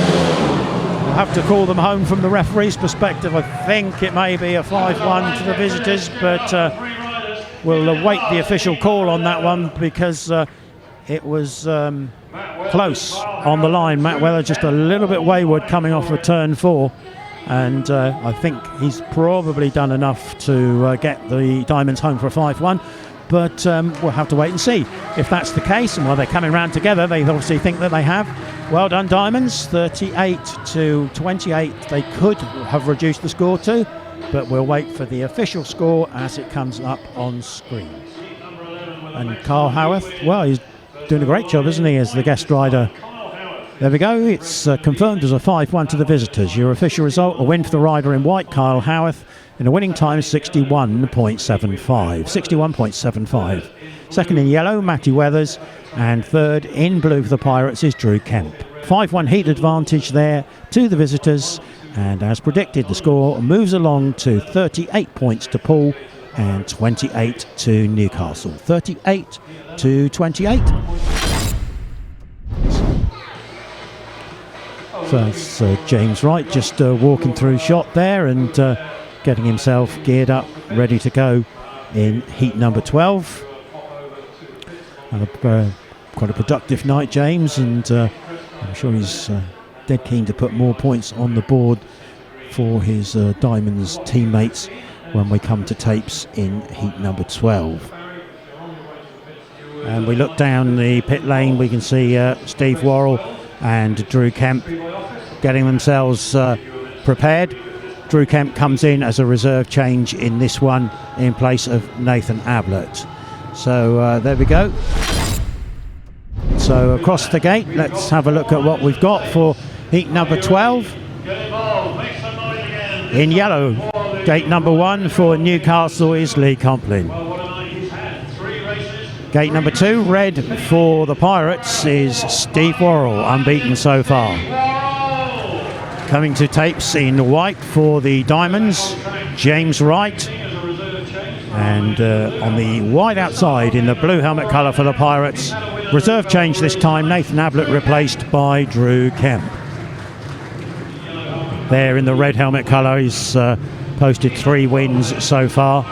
We'll have to call them home from the referee's perspective. I think it may be a 5-1 to the visitors, but we'll await the official call on that one, because it was close on the line. Matt Weller just a little bit wayward coming off of turn 4, and I think he's probably done enough to get the Diamonds home for a 5-1, but we'll have to wait and see if that's the case. And while they're coming round together, they obviously think that they have. Well done, Diamonds. 38 to 28 they could have reduced the score to, but we'll wait for the official score as it comes up on screen. And Carl Howarth, well, he's doing a great job, isn't he, as the guest rider. There we go, it's confirmed as a 5-1 to the visitors. Your official result, a win for the rider in white, Carl Howarth, in a winning time 61.75. Second in yellow, Matty Weathers, and third in blue for the Pirates is Drew Kemp. 5-1 heat advantage there to the visitors, and as predicted, the score moves along to 38 points to Poole and 28 to Newcastle. 38 to 28. So it's James Wright just walking through shot there and getting himself geared up, ready to go in heat number 12. And quite a productive night, James, and I'm sure he's dead keen to put more points on the board for his Diamonds teammates when we come to tapes in heat number 12. And we look down the pit lane, we can see Steve Worrall and Drew Kemp getting themselves prepared. Drew Kemp comes in as a reserve change in this one in place of Nathan Ablitt. So there we go. So across the gate, let's have a look at what we've got for heat number 12. In yellow, gate number 1 for Newcastle is Lee Complin. Gate number 2, red for the Pirates, is Steve Worrall, unbeaten so far. Coming to tapes in white for the Diamonds, James Wright. And on the wide outside in the blue helmet colour for the Pirates, reserve change this time, Nathan Ablitt replaced by Drew Kemp. There in the red helmet colour, he's posted 3 wins so far.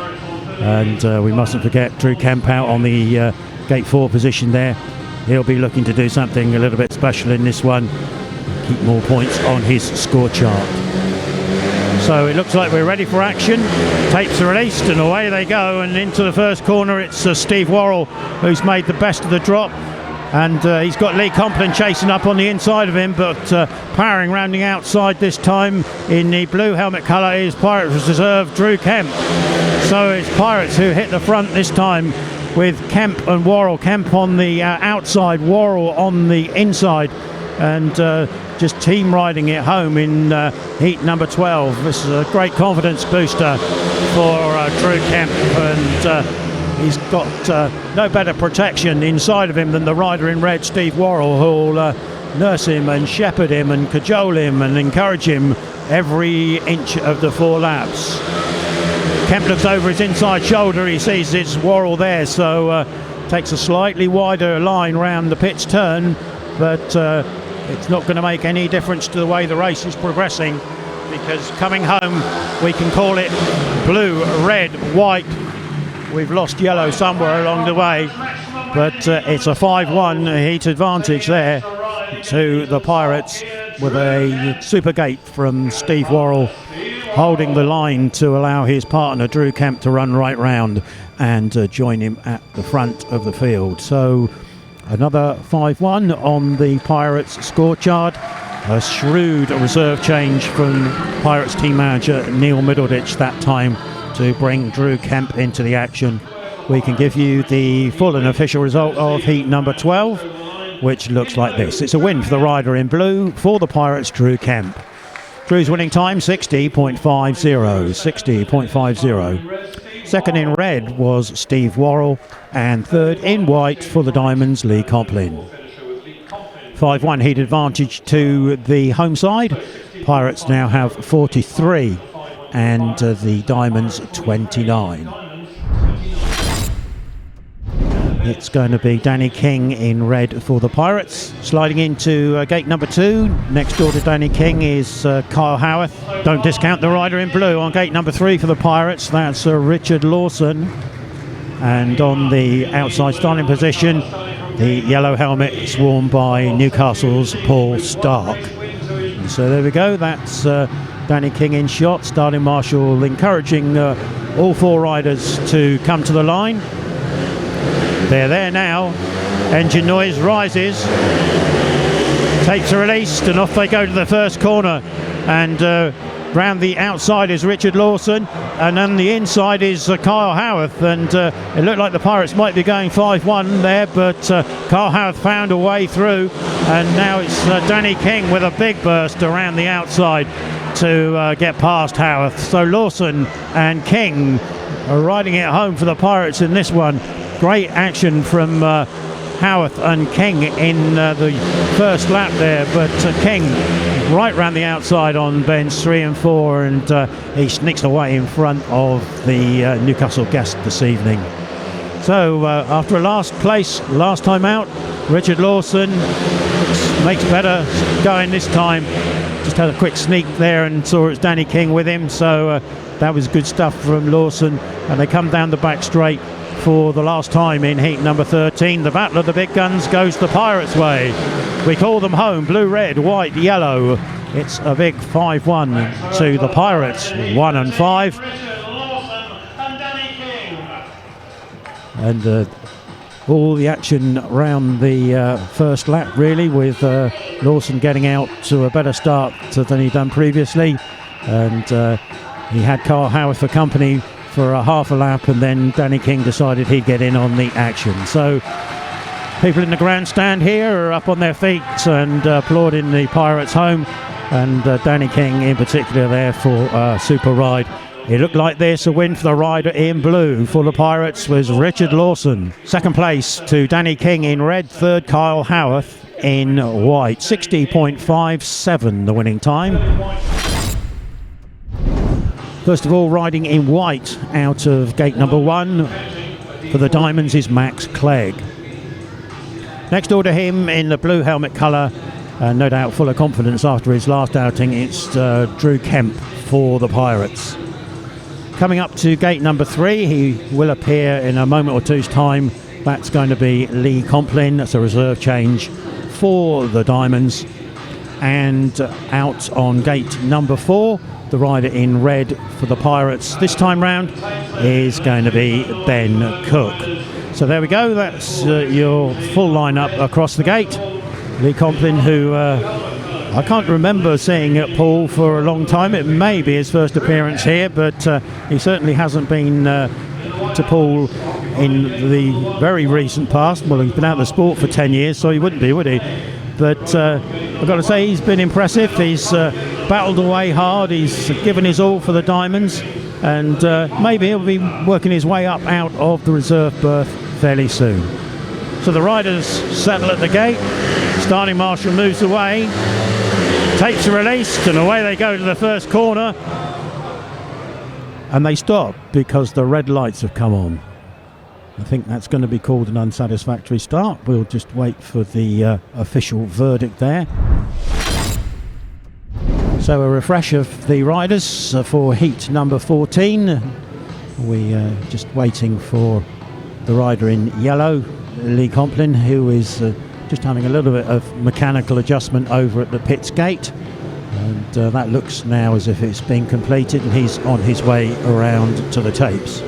And we mustn't forget Drew Kemp out on the gate 4 position there. He'll be looking to do something a little bit special in this one, keep more points on his score chart. So it looks like we're ready for action. Tapes are released and away they go, and into the first corner it's Steve Worrall who's made the best of the drop, and he's got Lee Complin chasing up on the inside of him, but powering round the outside this time in the blue helmet colour is Pirates reserve Drew Kemp. So it's Pirates who hit the front this time with Kemp and Worrall. Kemp on the outside, Worrall on the inside, and just team riding it home in heat number 12. This is a great confidence booster for Drew Kemp, and he's got no better protection inside of him than the rider in red, Steve Worrall, who'll nurse him and shepherd him and cajole him and encourage him every inch of the 4 laps. Kemp looks over his inside shoulder, he sees it's Worrall there, so takes a slightly wider line round the pit's turn, but it's not going to make any difference to the way the race is progressing, because coming home we can call it blue, red, white. We've lost yellow somewhere along the way, but it's a 5-1 heat advantage there to the Pirates, with a super gate from Steve Worrall holding the line to allow his partner Drew Kemp to run right round and join him at the front of the field. So another 5-1 on the Pirates score chart. A shrewd reserve change from Pirates team manager Neil Middleditch that time to bring Drew Kemp into the action. We can give you the full and official result of heat number 12, which looks like this. It's a win for the rider in blue for the Pirates, Drew Kemp. Drew's winning time 60.50. 60.50. Second in red was Steve Worrall, and third in white for the Diamonds, Lee Complin. 5-1 heat advantage to the home side. Pirates now have 43 and the Diamonds 29. It's going to be Danny King in red for the Pirates. Sliding into gate number 2. Next door to Danny King is Kyle Howarth. Don't discount the rider in blue on gate number 3 for the Pirates. That's Richard Lawson. And on the outside starting position, the yellow helmet is worn by Newcastle's Poole Starke. And so there we go. That's Danny King in shot. Starting marshal encouraging all 4 riders to come to the line. They're there now. Engine noise rises. Tapes are released and off they go to the first corner. And round the outside is Richard Lawson, and on the inside is Kyle Howarth. And it looked like the Pirates might be going 5-1 there, but Kyle Howarth found a way through, and now it's Danny King with a big burst around the outside to get past Howarth. So Lawson and King are riding it home for the Pirates in this one. Great action from Howarth and King in the first lap there, but King right round the outside on bends 3 and 4, and he sneaks away in front of the Newcastle guest this evening. So after a last place last time out, Richard Lawson makes better going this time. Just had a quick sneak there and saw it's Danny King with him, so that was good stuff from Lawson, and they come down the back straight for the last time in heat number 13. The battle of the big guns goes the Pirates' way. We call them home, blue, red, white, yellow. It's a big 5-1 to the Pirates, 1 and 5. And all the action around the first lap, really, with Lawson getting out to a better start than he'd done previously. And he had Kyle Howarth for company for a half a lap, and then Danny King decided he'd get in on the action. So people in the grandstand here are up on their feet and applauding the Pirates home, and Danny King in particular there for a super ride. It looked like this. A win for the rider in blue for the Pirates was Richard Lawson. Second place to Danny King in red. Third, Kyle Howarth in white. 60.57 the winning time. First of all, riding in white out of gate number 1 for the Diamonds is Max Clegg. Next door to him in the blue helmet colour, no doubt full of confidence after his last outing, it's Drew Kemp for the Pirates. Coming up to gate number 3, he will appear in a moment or two's time. That's going to be Lee Complin. That's a reserve change for the Diamonds. And out on gate number 4, the rider in red for the Pirates this time round is going to be Ben Cook. So there we go, that's your full lineup across the gate. Lee Complin, who I can't remember seeing at Poole for a long time. It may be his first appearance here, but he certainly hasn't been to Poole in the very recent past. Well, he's been out of the sport for 10 years, so he wouldn't be, would he? But I've got to say, he's been impressive. He's battled away hard. He's given his all for the Diamonds. and maybe he'll be working his way up out of the reserve berth fairly soon. So the riders settle at the gate. Starting marshal moves away, tapes are released, and away they go to the first corner. And they stop because the red lights have come on. I think that's going to be called an unsatisfactory start. We'll just wait for the official verdict there. So a refresh of the riders for heat number 14. We're just waiting for the rider in yellow, Lee Complin, who is just having a little bit of mechanical adjustment over at the pits gate. And that looks now as if it's been completed, and he's on his way around to the tapes.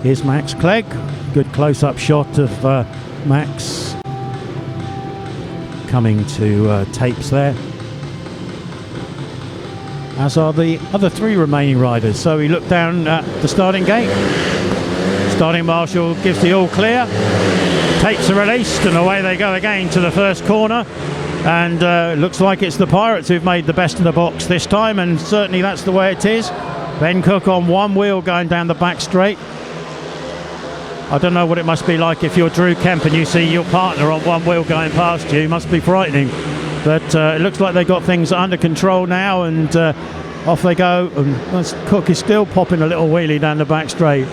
Here's Max Clegg. Good close-up shot of Max coming to tapes there, as are the other three remaining riders. So we look down at the starting gate. Starting marshal gives the all clear. Tapes are released, and away they go again to the first corner. And looks like it's the Pirates who've made the best of the box this time, and certainly that's the way it is. Ben Cook on one wheel going down the back straight. I don't know what it must be like if you're Drew Kemp and you see your partner on one wheel going past you. It must be frightening. But it looks like they've got things under control now, and off they go. And Cook is still popping a little wheelie down the back straight.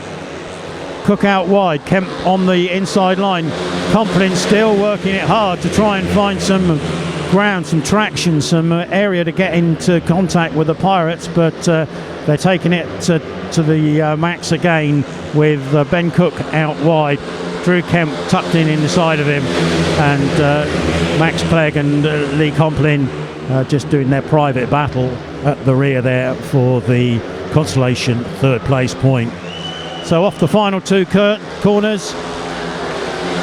Cook out wide, Kemp on the inside line. Complin still working it hard to try and find some ground, some traction, some area to get into contact with the Pirates, but they're taking it to the max again with Ben Cook out wide. Drew Kemp tucked in the side of him, and Max Clegg and Lee Complin just doing their private battle at the rear there for the consolation third place point. So off the final two corners,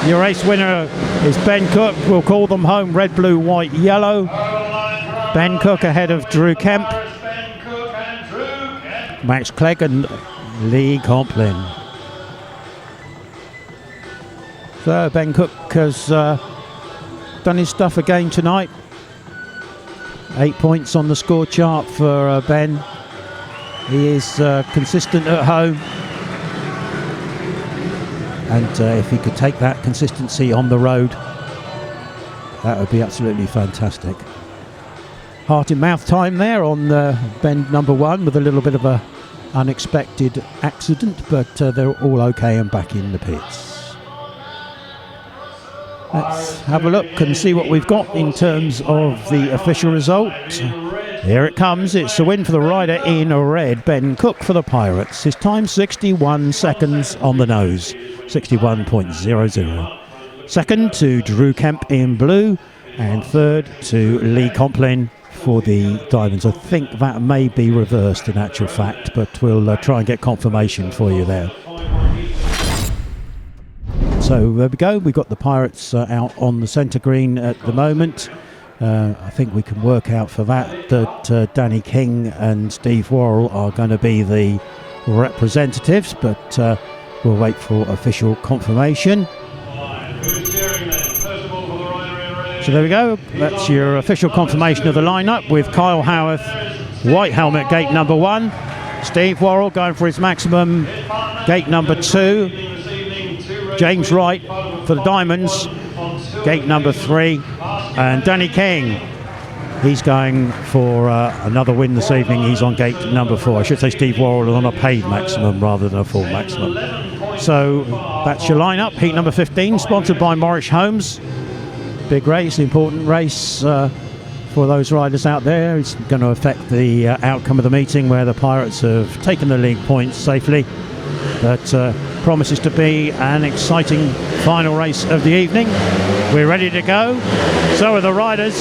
your race winner is Ben Cook. We'll call them home red, blue, white, yellow. Ben Cook ahead of Drew Kemp, Max Clegg and Lee Complin. So Ben Cook has done his stuff again tonight. 8 points on the score chart for Ben. He is consistent at home. And if he could take that consistency on the road, that would be absolutely fantastic. Heart in mouth time there on bend number one, with a little bit of a unexpected accident, but they're all okay and back in the pits. Let's have a look and see what we've got in terms of the official result. Here it comes. It's a win for the rider in red, Ben Cook for the Pirates. His time 61 seconds on the nose. 61.00. Second to Drew Kemp in blue, and third to Lee Complin for the Diamonds. I think that may be reversed in actual fact, but we'll try and get confirmation for you there. So there we go. We've got the Pirates out on the centre green at the moment. I think we can work out for that Danny King and Steve Worrall are going to be the representatives, but we'll wait for official confirmation. So there we go. That's your official confirmation of the lineup, with Kyle Howarth, white helmet, gate number 1. Steve Worrall going for his maximum, gate number 2. James Wright for the Diamonds, gate number 3. And Danny King, he's going for another win this evening. He's on gate number 4. I should say Steve Worrall is on a paid maximum rather than a full maximum. So that's your lineup. Heat number 15, sponsored by Morris Homes. Big race, important race for those riders out there. It's going to affect the outcome of the meeting, where the Pirates have taken the league points safely. But promises to be an exciting final race of the evening. We're ready to go. So are the riders.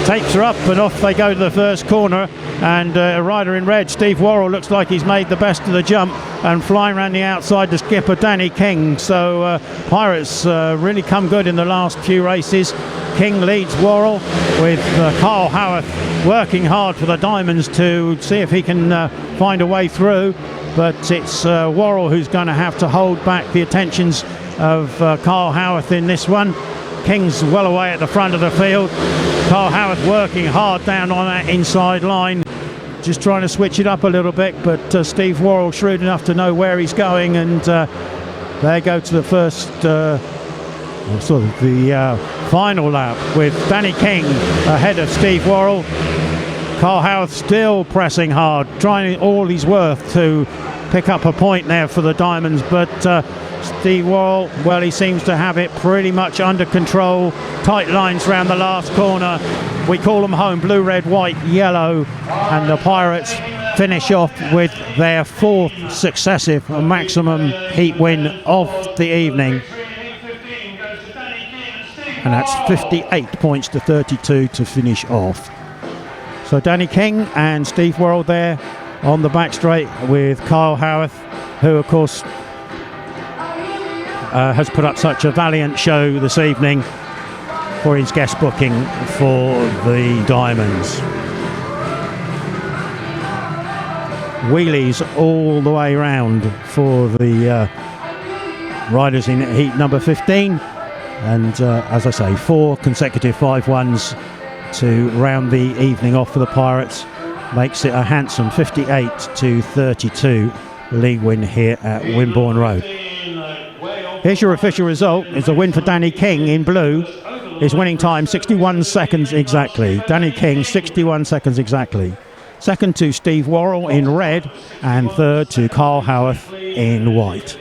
Tapes are up and off they go to the first corner. And a rider in red, Steve Worrall, looks like he's made the best of the jump, and flying around the outside, the skipper Danny King. So Pirates really come good in the last few races. King leads Worrall, with Carl Howarth working hard for the Diamonds to see if he can find a way through. But it's Worrall who's going to have to hold back the attentions of Carl Howarth in this one. King's well away at the front of the field. Carl Howarth working hard down on that inside line. just trying to switch it up a little bit, but Steve Worrall shrewd enough to know where he's going, and they go to the first, sort of the final lap with Danny King ahead of Steve Worrall. Carl Howarth still pressing hard, trying all he's worth to pick up a point there for the Diamonds, but Steve Worrall, well, he seems to have it pretty much under control. Tight lines round the last corner. We call them home, blue, red, white, yellow, and the Pirates finish off with their 4th successive maximum heat win of the evening. And that's 58 points to 32 to finish off. So Danny King and Steve Worrall there on the back straight with Kyle Howarth, who of course has put up such a valiant show this evening for his guest booking for the Diamonds. Wheelies all the way round for the riders in heat number 15, and as I say, 4 consecutive 5-1s to round the evening off for the Pirates makes it a handsome 58 to 32 league win here at Wimborne Road. Here's your official result. It's a win for Danny King in blue. His winning time 61 seconds exactly. Danny King 61 seconds exactly. Second to Steve Worrall in red, and third to Carl Howarth in white.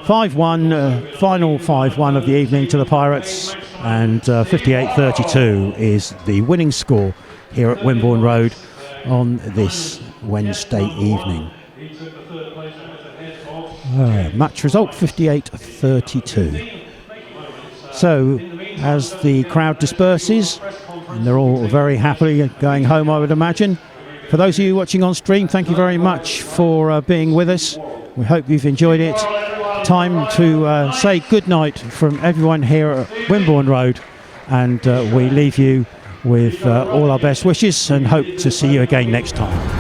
5-1, final 5-1 of the evening to the Pirates, and 58-32 is the winning score here at Wimborne Road on this Wednesday evening. Match result 58-32. So as the crowd disperses, and they're all very happily going home, I would imagine. For those of you watching on stream, thank you very much for being with us. We hope you've enjoyed it. Time to say goodnight from everyone here at Wimborne Road, and we leave you with all our best wishes and hope to see you again next time.